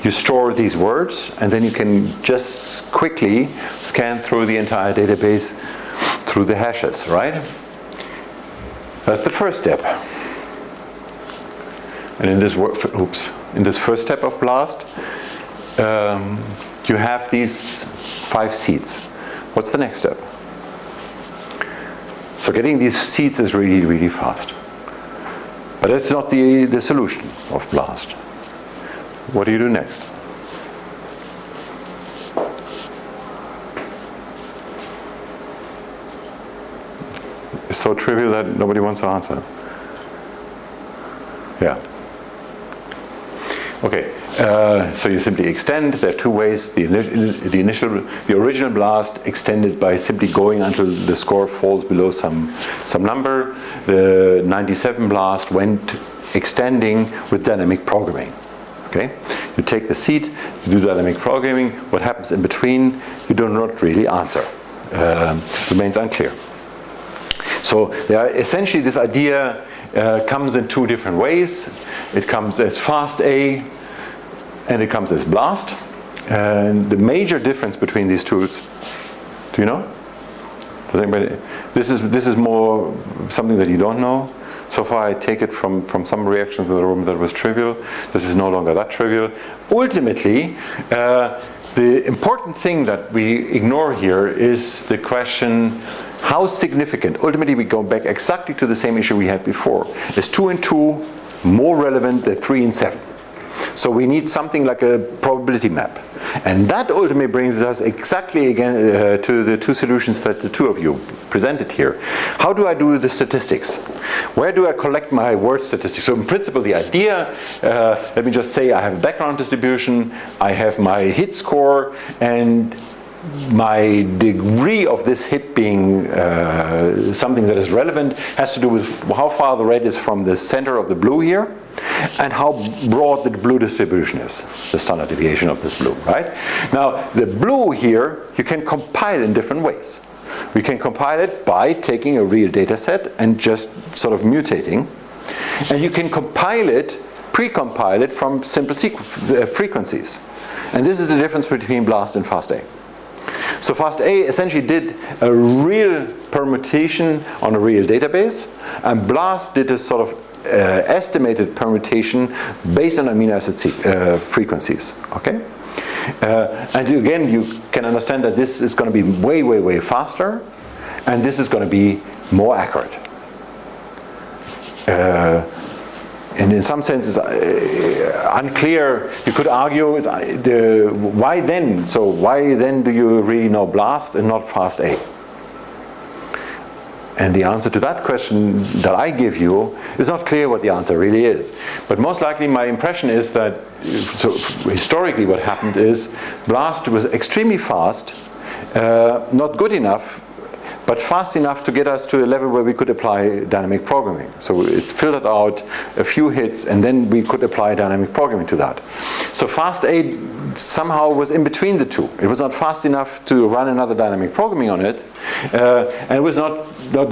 S1: you store these words, and then you can just quickly scan through the entire database through the hashes, right? That's the first step. And in this first step of BLAST, you have these 5 seeds. What's the next step? So getting these seeds is really, really fast. But that's not the solution of BLAST. What do you do next? It's so trivial that nobody wants to answer. Yeah. Okay. So you simply extend. There are 2 ways. The original BLAST extended by simply going until the score falls below some number. The 97 BLAST went extending with dynamic programming. Okay, you take the seed, you do dynamic programming. What happens in between, you do not really answer. Remains unclear. So essentially, this idea comes in 2 different ways. It comes as fast A, and it comes as BLAST. And the major difference between these tools, do you know? Does anybody? This is more something that you don't know. So far I take it from some reactions in the room that was trivial. This is no longer that trivial. Ultimately, the important thing that we ignore here is the question, how significant? Ultimately we go back exactly to the same issue we had before. Is 2 and 2 more relevant than 3 and 7? So we need something like a probability map. And that ultimately brings us exactly again to the 2 solutions that the 2 of you presented here. How do I do the statistics? Where do I collect my word statistics? So in principle the idea, let me just say I have a background distribution, I have my hit score, and my degree of this hit being something that is relevant has to do with how far the red is from the center of the blue here, and how broad the blue distribution is, the standard deviation of this blue, right? Now, the blue here, you can compile in different ways. We can compile it by taking a real data set and just sort of mutating. And you can compile it, pre-compile it from simple frequencies. And this is the difference between BLAST and FASTA. So FASTA essentially did a real permutation on a real database, and BLAST did a sort of estimated permutation based on amino acid frequencies. Okay, and again, you can understand that this is going to be way, way, way faster, and this is going to be more accurate. And in some senses, unclear. You could argue why then? So why then do you really know BLAST and not FASTA? And the answer to that question that I give you is not clear what the answer really is. But most likely my impression is that, so historically what happened is BLAST was extremely fast, not good enough, but fast enough to get us to a level where we could apply dynamic programming. So it filtered out a few hits, and then we could apply dynamic programming to that. So FASTA somehow was in between the 2. It was not fast enough to run another dynamic programming on it, and it was not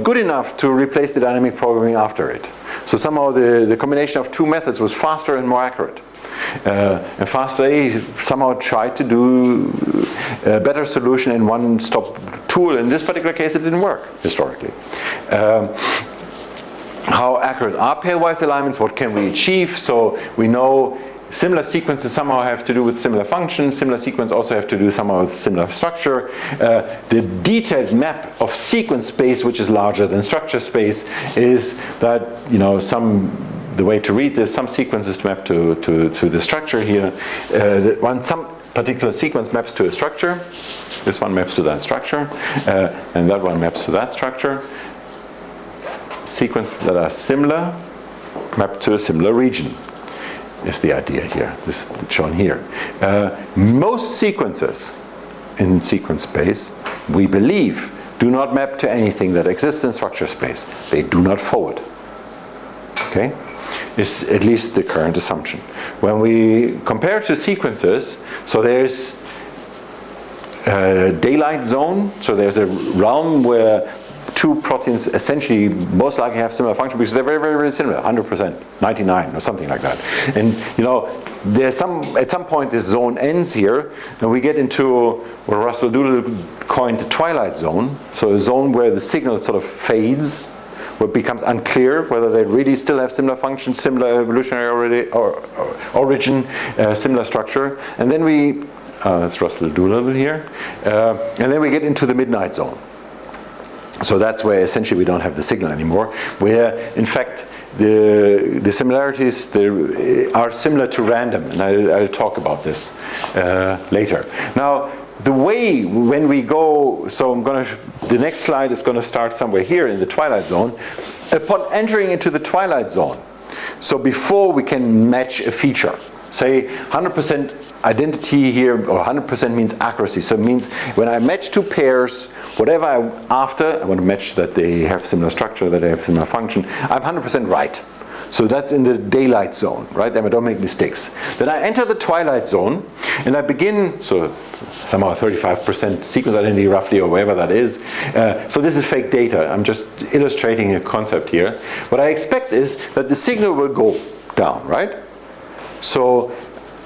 S1: good enough to replace the dynamic programming after it. So somehow the combination of 2 methods was faster and more accurate. And FASTA somehow tried to do a better solution in one-stop tool. In this particular case, it didn't work historically. How accurate are pairwise alignments? What can we achieve? So we know similar sequences somehow have to do with similar functions. Similar sequences also have to do somehow with similar structure. The detailed map of sequence space, which is larger than structure space, is that, you know, the way to read this, some sequences map to the structure here. Some particular sequence maps to a structure. This one maps to that structure, and that one maps to that structure. Sequences that are similar map to a similar region. is the idea here. This is shown here. Most sequences in sequence space, we believe, do not map to anything that exists in structure space. They do not forward. Okay? Is at least the current assumption. When we compare to sequences, so there's a daylight zone, so there's a realm where two proteins essentially most likely have similar function because they're very, very, very similar, 100%, 99 or something like that. And you know, there's at some point this zone ends here, and we get into what Russell Doolittle coined the Twilight zone, so a zone where the signal sort of fades, where it becomes unclear whether they really still have similar functions, similar evolutionary origin, similar structure. And then that's Russell Doolittle here, and then we get into the midnight zone. So that's where essentially we don't have the signal anymore, where in fact the similarities are similar to random, and I'll talk about this later. Now, the way when we go, so the next slide is going to start somewhere here in the Twilight zone. Upon entering into the Twilight zone, so before we can match a feature, say 100% identity here, or 100% means accuracy. So it means when I match two pairs, whatever I want to match that they have similar structure, that they have similar function, I'm 100% right. So that's in the daylight zone, right? And I don't make mistakes. Then I enter the Twilight zone, and I begin, so somehow 35% sequence identity roughly, or whatever that is. So this is fake data. I'm just illustrating a concept here. What I expect is that the signal will go down, right? So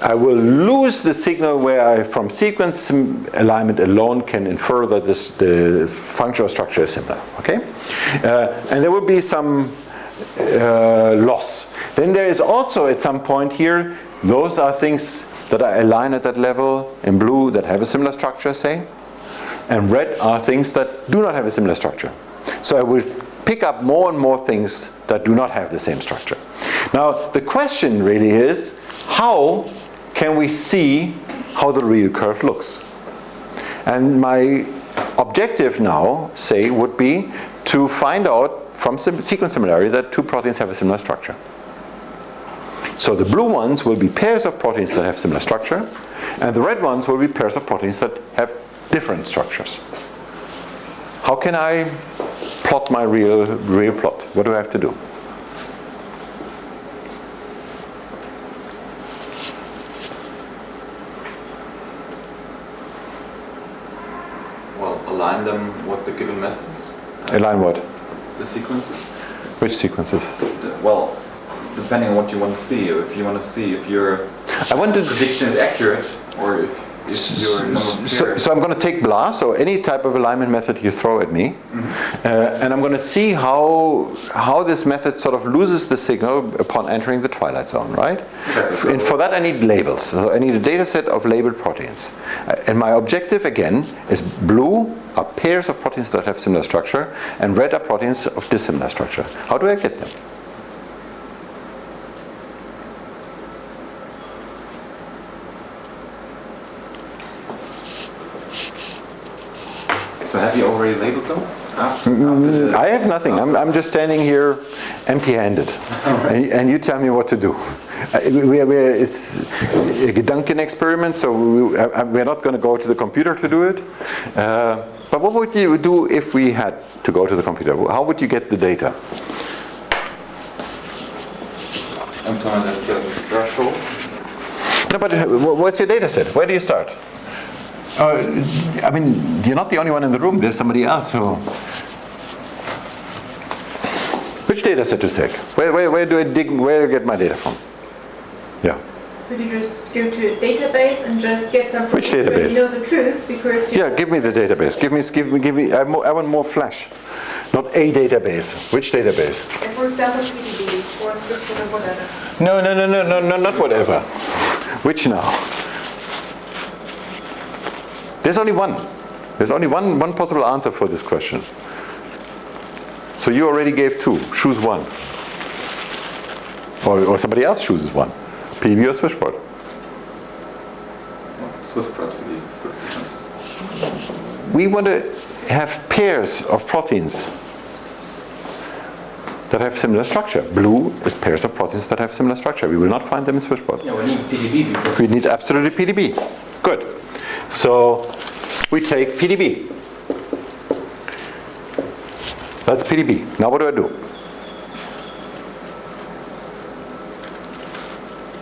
S1: I will lose the signal where I, from sequence alignment alone, can infer that the functional structure is similar, okay? And there will be some loss. Then there is also at some point here, those are things that I align at that level in blue that have a similar structure, say, and red are things that do not have a similar structure. So I will pick up more and more things that do not have the same structure. Now the question really is, how can we see how the real curve looks? And my objective now, say, would be to find out from sequence similarity that two proteins have a similar structure. So the blue ones will be pairs of proteins that have similar structure, and the red ones will be pairs of proteins that have different structures. How can I plot my real plot? What do I have to do?
S3: Well, align them with the given methods.
S1: Align what?
S3: The sequences.
S1: Which sequences?
S3: Well, depending on what you want to see. If you want to see if your prediction is accurate, or if your number of pairs.
S1: So I'm going to take BLA, so any type of alignment method you throw at me, and I'm going to see how this method sort of loses the signal upon entering the Twilight zone, right?
S3: Exactly.
S1: And for that I need labels. So I need a data set of labeled proteins. And my objective, again, is blue are pairs of proteins that have similar structure, and red are proteins of dissimilar structure. How do I get them?
S3: So have you already labeled them?
S1: I have nothing. I'm just standing here empty-handed. Right. And you tell me what to do. It's a Gedanken experiment, so we're not going to go to the computer to do it. But what would you do if we had to go to the computer? How would you get the data?
S3: I'm telling that's the threshold.
S1: No, but what's your data set? Where do you start? I mean, you're not the only one in the room. There's somebody else. So, which data set to take? Where do I dig? Where do I get my data from? Yeah.
S4: Could you just go to a database and just get some?
S1: Which database?
S4: Where you know the truth, because
S1: Yeah, give me the database. Give me. I want more flash, not a database. Which database?
S4: For example, PDB or Swiss or whatever.
S1: No, not whatever. Which now? There's only one. There's only one possible answer for this question. So you already gave two. Choose one. Or somebody else chooses one. PB or Swissprot?
S3: Swissprot for the sequences.
S1: We want to have pairs of proteins that have similar structure. Blue is pairs of proteins that have similar structure. We will not find them in switchboard.
S5: Yeah, we need PDB because
S1: We need absolutely PDB. Good. So we take PDB. That's PDB. Now what do I do?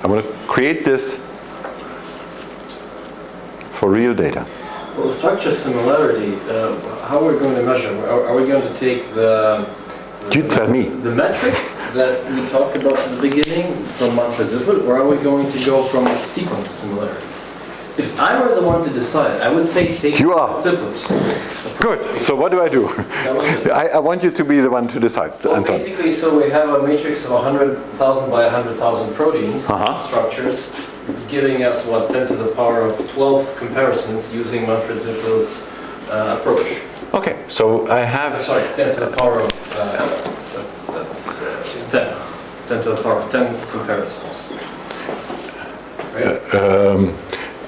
S1: I'm going to create this for real data.
S5: well, structure similarity. How are we going to measure? Are we going to take the
S1: You tell me.
S5: the metric that we talked about at the beginning from Manfred-Zippel, or are we going to go from sequence similarity? If I were the one to decide, I would say take
S1: You are.
S5: Zippel's.
S1: Good. So what do I do?
S5: That was it.
S1: I want you to be the one to decide,
S5: Well,
S1: Anton.
S5: basically, so we have a matrix of 100,000 by 100,000 proteins, structures, giving us, what, 10 to the power of 12 comparisons using Manfred-Zippel's approach.
S1: Okay. So I have.
S5: Sorry, 10 to the power of, that's 10. 10 to the power of 10 comparisons. Right?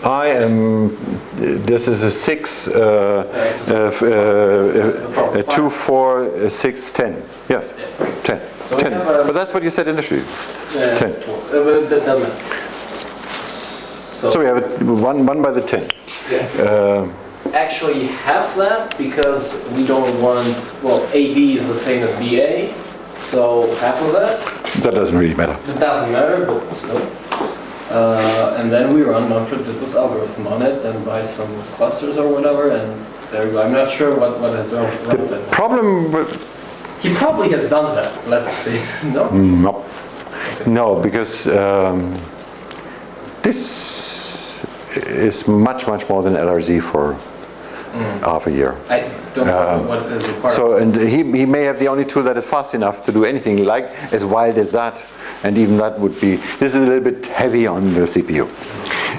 S1: I am. This is a 6,
S5: It's a
S1: 2, 4, 6, 10. Yes, 10.
S5: So we
S1: 10.
S5: have a-
S1: But that's what you said initially. 10.
S5: So,
S1: So we have it one by the 10.
S5: yeah. Actually have that because we don't want, well, AB is the same as BA, so half of that.
S1: That doesn't really matter.
S5: It doesn't matter, but still. And then we run Manfred-Zippel's algorithm on it and buy some clusters or whatever, and there we go. I'm not sure what has run
S1: The
S5: that.
S1: problem with
S5: He probably has done that, let's face it. No?
S1: no, no, because this is much more than LRZ for half a year.
S5: I don't know what is required.
S1: So, and he may have the only tool that is fast enough to do anything like as wild as that, and even that would be, this is a little bit heavy on the CPU.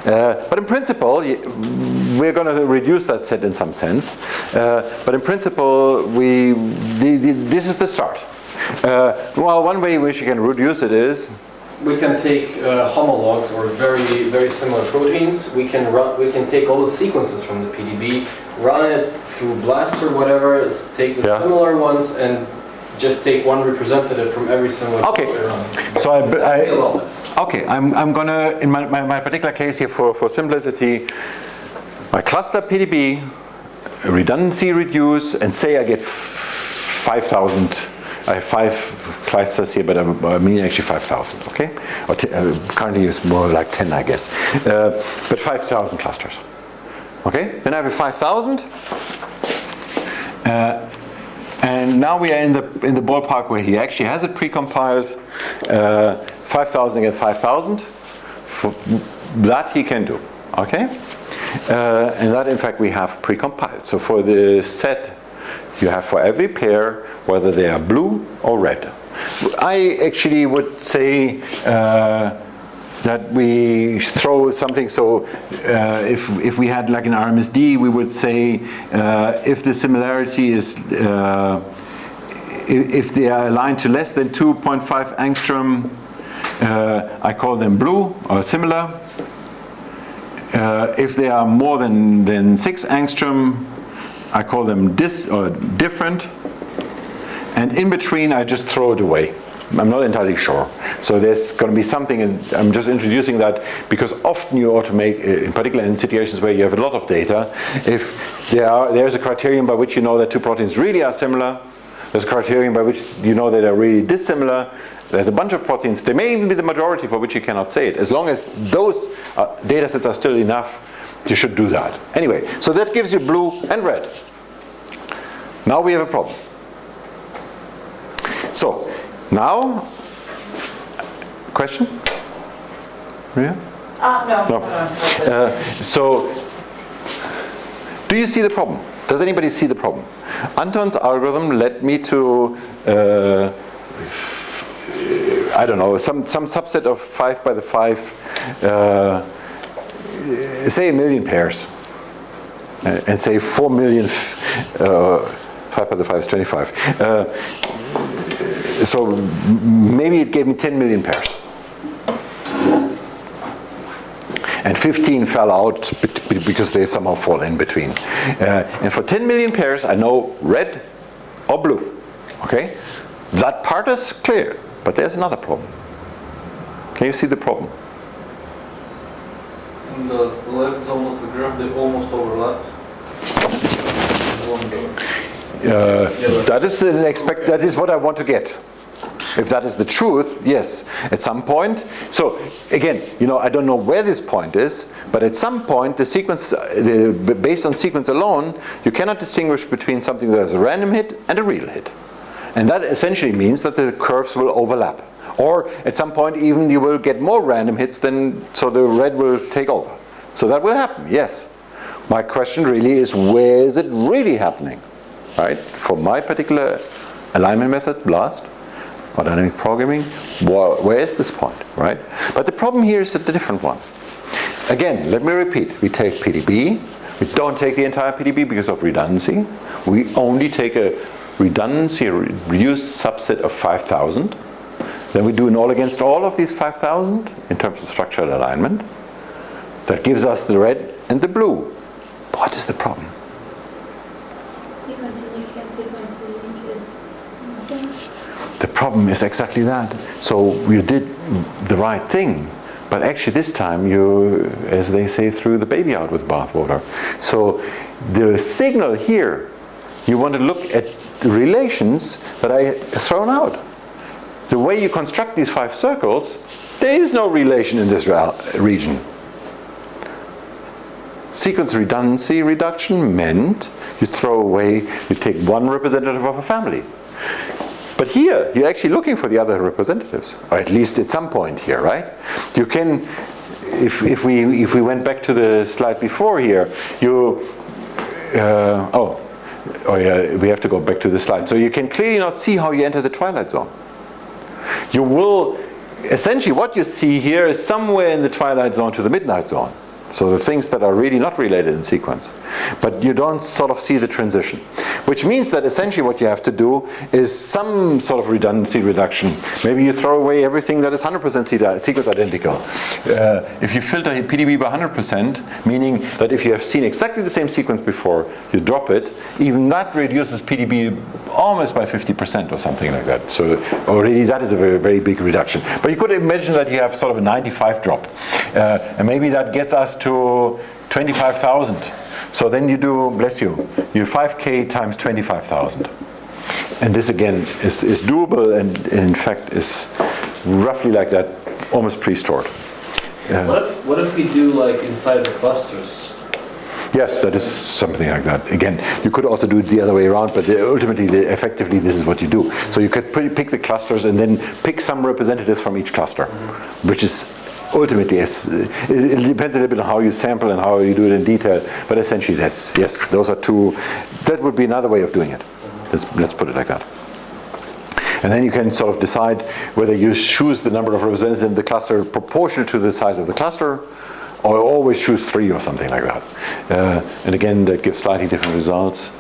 S1: But in principle, we're going to reduce that set in some sense. But in principle, this is the start. Well, one way in which you can reduce it is,
S5: we can take homologs or very similar proteins. We can take all the sequences from the PDB, run it through BLAST or whatever, take the similar ones and just take one representative from every similar.
S1: Okay. So I'm gonna, in my particular case here for simplicity, I cluster PDB, redundancy reduce, and say I get 5,000. I have 5 clusters here, but I mean actually 5,000. Okay. Or currently it's more like 10, I guess. But 5,000 clusters. Okay. Then I have a 5,000. And now we are in the ballpark where he actually has it precompiled. 5,000 against 5,000. That he can do. Okay. And that in fact we have precompiled. So for the set, you have for every pair whether they are blue or red. I actually would say that we throw something, so if we had like an RMSD, we would say if the similarity is, if they are aligned to less than 2.5 angstrom, I call them blue or similar. If they are more than 6 angstrom, I call them different. And in between, I just throw it away. I'm not entirely sure. So there's going to be something, and I'm just introducing that because often you ought to make, in particular in situations where you have a lot of data, if there's a criterion by which you know that 2 proteins really are similar, there's a criterion by which you know that they're really dissimilar, there's a bunch of proteins, there may even be the majority for which you cannot say it. As long as those data sets are still enough, you should do that. Anyway, so that gives you blue and red. Now we have a problem. So, now, question? Yeah?
S4: No.
S1: So, do you see the problem? Does anybody see the problem? Anton's algorithm led me to, I don't know, some subset of 5 by the 5, say 1 million pairs, and say 4 million, 5 by the 5 is 25. So maybe it gave me 10 million pairs. And 15 fell out because they somehow fall in between. And for 10 million pairs, I know red or blue. Okay? That part is clear, but there's another problem. Can you see the problem?
S2: In the left zone of the graph, they almost overlap.
S1: That is what I want to get. If that is the truth, yes, at some point. So again, I don't know where this point is, but at some point, the sequence, based on sequence alone, you cannot distinguish between something that is a random hit and a real hit. And that essentially means that the curves will overlap. Or at some point, even you will get more random hits, so the red will take over. So that will happen, yes. My question really is, where is it really happening? Right? For my particular alignment method, BLAST, or dynamic programming, where is this point, right? But the problem here is a different one. Again, let me repeat. We take PDB. We don't take the entire PDB because of redundancy. We only take a redundancy reduced subset of 5,000. Then we do an all against all of these 5,000 in terms of structural alignment. That gives us the red and the blue. What is the problem?
S4: Sequence unique and sequence unique is nothing.
S1: The problem is exactly that. So we did the right thing, but actually this time you, as they say, threw the baby out with bathwater. So the signal here, you want to look at the relations that I thrown out. The way you construct these 5 circles, there is no relation in this region. Sequence redundancy reduction meant you throw away, you take one representative of a family. But here, you're actually looking for the other representatives, or at least at some point here, right? You can, if we went back to the slide before here, we have to go back to the slide. So you can clearly not see how you enter the twilight zone. You will, essentially what you see here is somewhere in the twilight zone to the midnight zone. So the things that are really not related in sequence. But you don't sort of see the transition. Which means that essentially what you have to do is some sort of redundancy reduction. Maybe you throw away everything that is 100% sequence identical. If you filter PDB by 100%, meaning that if you have seen exactly the same sequence before, you drop it, even that reduces PDB almost by 50% or something like that. So already that is a very, very big reduction. But you could imagine that you have sort of a 95 drop. And maybe that gets us to 25,000. So then you do, bless you 5K times 25,000. And this again is doable and in fact is roughly like that, almost pre-stored.
S5: What if we do like inside the clusters?
S1: Yes, that is something like that. Again, you could also do it the other way around, but ultimately, effectively, this is what you do. So you could pick the clusters and then pick some representatives from each cluster, which is ultimately, it depends a little bit on how you sample and how you do it in detail, but essentially, yes, those are two. That would be another way of doing it. Let's put it like that. And then you can sort of decide whether you choose the number of representatives in the cluster proportional to the size of the cluster, or always choose 3 or something like that. And again, that gives slightly different results,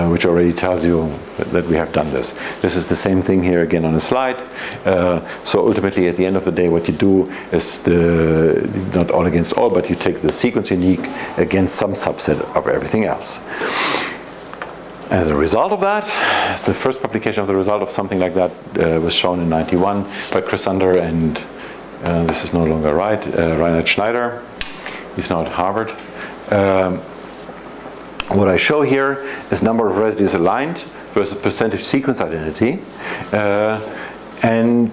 S1: which already tells you that we have done this. This is the same thing here again on a slide. So ultimately, at the end of the day, what you do is not all against all, but you take the sequence unique against some subset of everything else. As a result of that, the first publication of the result of something like that was shown in '91 by Chris Under and this is no longer right, Reinhard Schneider. He's now at Harvard. What I show here is number of residues aligned versus percentage sequence identity. And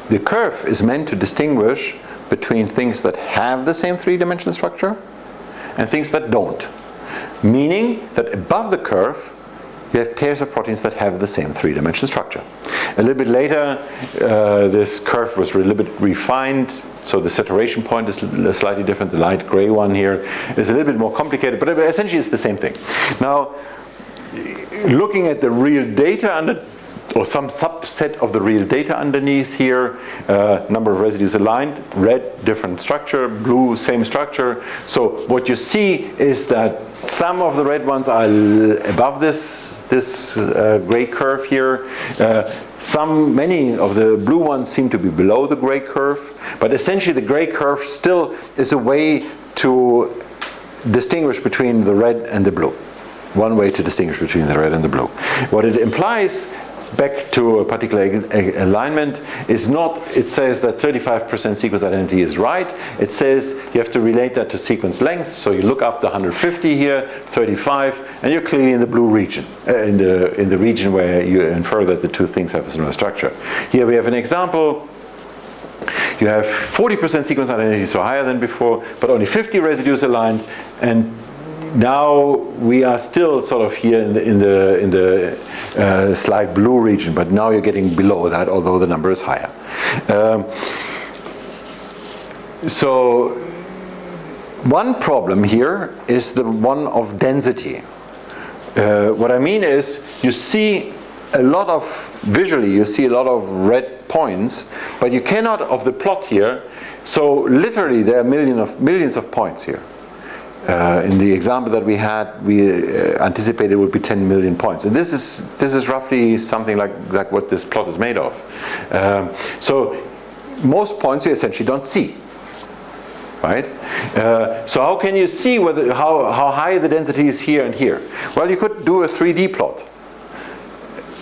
S1: the curve is meant to distinguish between things that have the same 3-dimensional structure and things that don't. Meaning that above the curve, you have pairs of proteins that have the same 3-dimensional structure. A little bit later, this curve was a little bit refined, so the saturation point is slightly different. The light gray one here is a little bit more complicated, but essentially it's the same thing. Now, looking at the real data or some subset of the real data underneath here, number of residues aligned, red, different structure, blue, same structure. So what you see is that some of the red ones are above this gray curve here. Many of the blue ones seem to be below the gray curve, but essentially the gray curve still is a way to distinguish between the red and the blue. One way to distinguish between the red and the blue. What it implies back to a particular alignment is not, it says that 35% sequence identity is right. It says you have to relate that to sequence length. So you look up the 150 here, 35, and you're clearly in the blue region, in the region where you infer that the two things have a similar structure. Here we have an example. You have 40% sequence identity, so higher than before, but only 50 residues aligned, and now we are still sort of here in the slight blue region, but now you're getting below that, although the number is higher. So one problem here is the one of density. What I mean is, you see a lot of, visually you see a lot of red points, but you cannot, of the plot here, so literally there are millions of points here. In the example that we had, we anticipated would be 10 million points, and this is roughly something like what this plot is made of. So most points you essentially don't see, right? So how can you see whether how high the density is here and here? Well, you could do a 3D plot.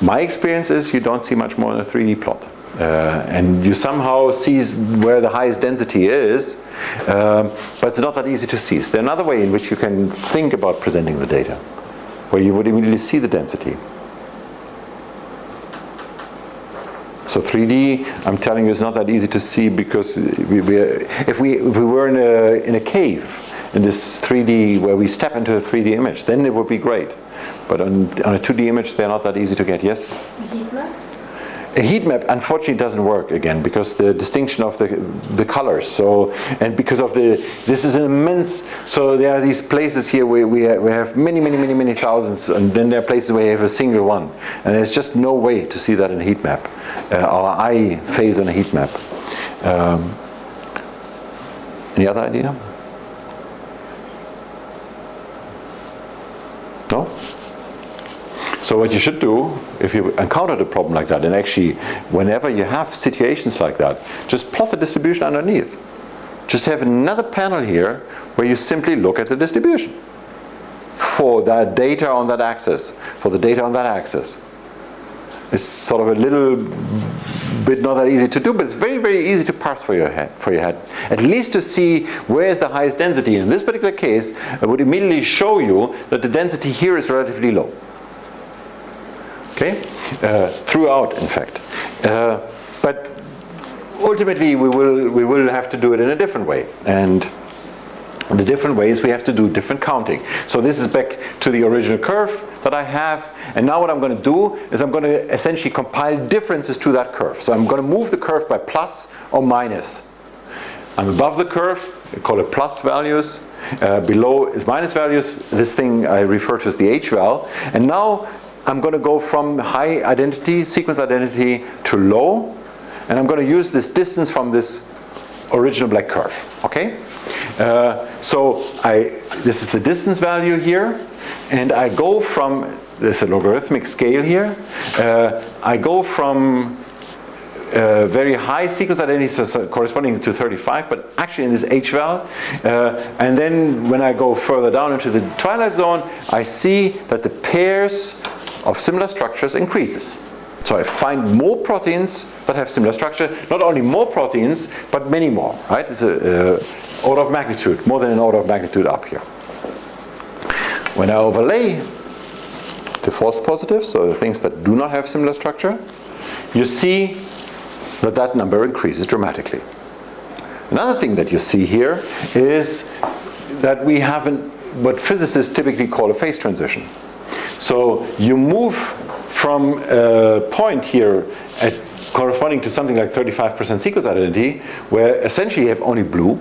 S1: My experience is you don't see much more in a 3D plot. And you somehow see where the highest density is, but it's not that easy to see. Is there another way in which you can think about presenting the data, where you would immediately see the density? So 3D, I'm telling you, is not that easy to see, because if we were in a cave in this 3D, where we step into a 3D image, then it would be great. But on a 2D image, they're not that easy to get. Yes?
S4: A heat map?
S1: A heat map, unfortunately, doesn't work again, because the distinction of the colors. So, and because of this is an immense. So there are these places here where we have many thousands, and then there are places where you have a single one, and there's just no way to see that in a heat map. Our eye fails on a heat map. Any other idea? No? So what you should do, if you encountered a problem like that, and actually whenever you have situations like that, just plot the distribution underneath. Just have another panel here where you simply look at the distribution for that data on that axis, for the data on that axis. It's sort of a little bit not that easy to do, but it's very easy to parse for your head. At least to see where is the highest density. In this particular case, it would immediately show you that the density here is relatively low. Okay, throughout, in fact, but ultimately we will have to do it in a different way, and the different ways we have to do different counting. So this is back to the original curve that I have, and now what I'm going to do is I'm going to essentially compile differences to that curve. So I'm going to move the curve by plus or minus. I'm above the curve, I call it plus values. Below is minus values. This thing I refer to as the h-val, and now I'm going to go from high identity, sequence identity, to low, and I'm going to use this distance from this original black curve. Okay? So this is the distance value here, and I go from, there's a logarithmic scale here, I go from very high sequence identity, so corresponding to 35, but actually in this h-val, and then when I go further down into the twilight zone, I see that the pairs of similar structures increases. So I find more proteins that have similar structure, not only more proteins, but many more, right? It's an order of magnitude, more than an order of magnitude up here. When I overlay the false positives, so the things that do not have similar structure, you see that that number increases dramatically. Another thing that you see here is that we have what physicists typically call a phase transition. So you move from a point here corresponding to something like 35% sequence identity, where essentially you have only blue,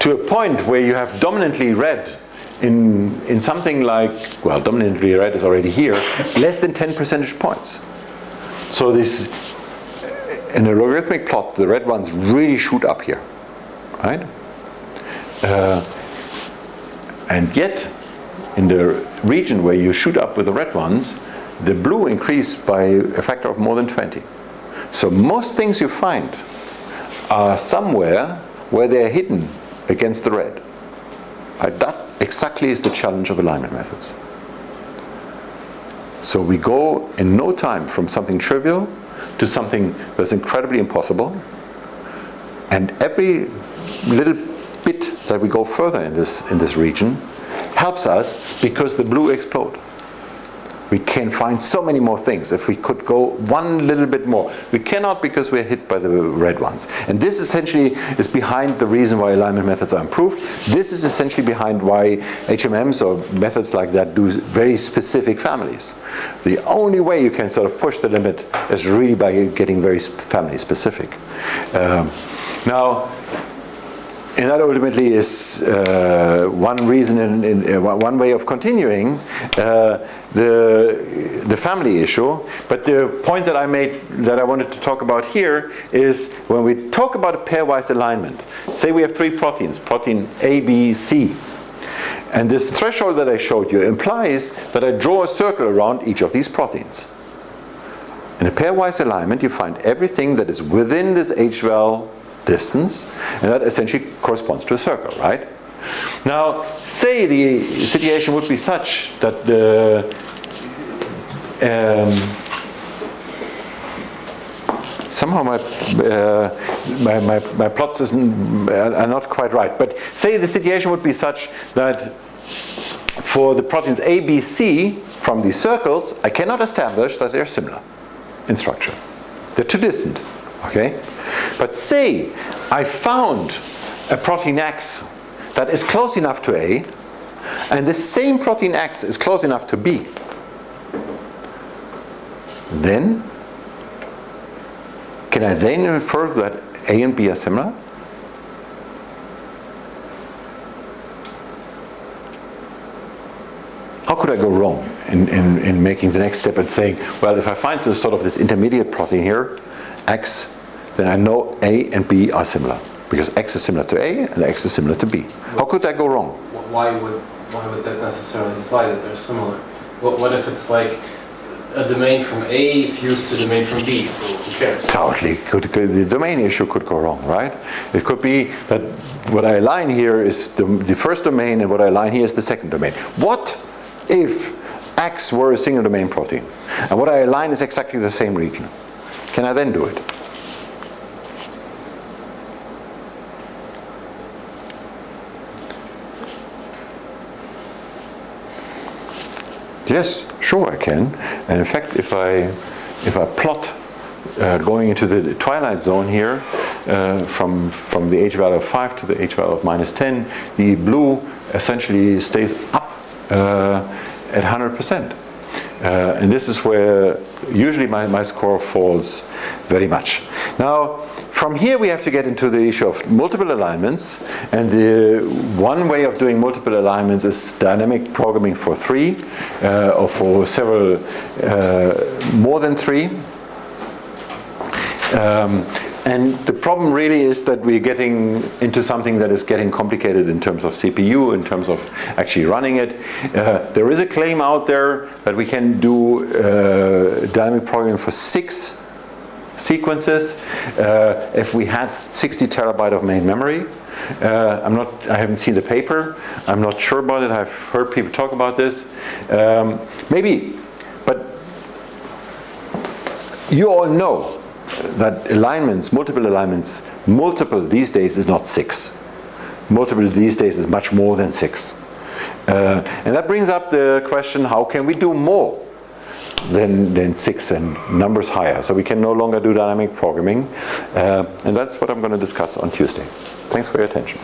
S1: to a point where you have dominantly red in something like, well, dominantly red is already here, less than 10 percentage points. So this, in a logarithmic plot, the red ones really shoot up here, right? And yet, in the region where you shoot up with the red ones, the blue increase by a factor of more than 20. So most things you find are somewhere where they're hidden against the red. Right? That exactly is the challenge of alignment methods. So we go in no time from something trivial to something that's incredibly impossible. And every little bit that we go further in this region helps us because the blue explode. We can find so many more things if we could go one little bit more. We cannot because we're hit by the red ones. And this essentially is behind the reason why alignment methods are improved. This is essentially behind why HMMs or methods like that do very specific families. The only way you can sort of push the limit is really by getting very family specific. Now, and that ultimately is one reason, one way of continuing the family issue. But the point that I made, that I wanted to talk about here, is when we talk about a pairwise alignment, say we have three proteins, protein A, B, C. And this threshold that I showed you implies that I draw a circle around each of these proteins. In a pairwise alignment, you find everything that is within this H-val distance, and that essentially corresponds to a circle, right? Now, say the situation would be such that somehow my plots are not quite right, but say the situation would be such that for the proteins A, B, C from these circles, I cannot establish that they're similar in structure. They're too distant, okay? But say I found a protein X that is close enough to A, and the same protein X is close enough to B, then can I then infer that A and B are similar? How could I go wrong in making the next step and saying, well, if I find this intermediate protein here, X, then I know A and B are similar, because X is similar to A and X is similar to B. How could that go wrong?
S5: Why would that necessarily imply that they're similar? What if it's like a domain from A fused to a domain from B? So who cares?
S1: Totally. The domain issue could go wrong, right? It could be that what I align here is the first domain, and what I align here is the second domain. What if X were a single domain protein, and what I align is exactly the same region? Can I then do it? Yes, sure I can. And in fact, if I plot going into the Twilight zone here, from the H value of 5 to the H value of -10, the blue essentially stays up at 100%. And this is where usually my score falls very much. Now, from here we have to get into the issue of multiple alignments, and the one way of doing multiple alignments is dynamic programming for 3 or for several, more than 3. And the problem really is that we're getting into something that is getting complicated in terms of CPU, in terms of actually running it. There is a claim out there that we can do dynamic programming for 6 sequences if we had 60 terabyte of main memory. I haven't seen the paper. I'm not sure about it. I've heard people talk about this. Maybe, but you all know that alignments, multiple these days is not 6. Multiple these days is much more than 6. And that brings up the question, how can we do more than 6 and numbers higher? So we can no longer do dynamic programming. And that's what I'm going to discuss on Tuesday. Thanks for your attention.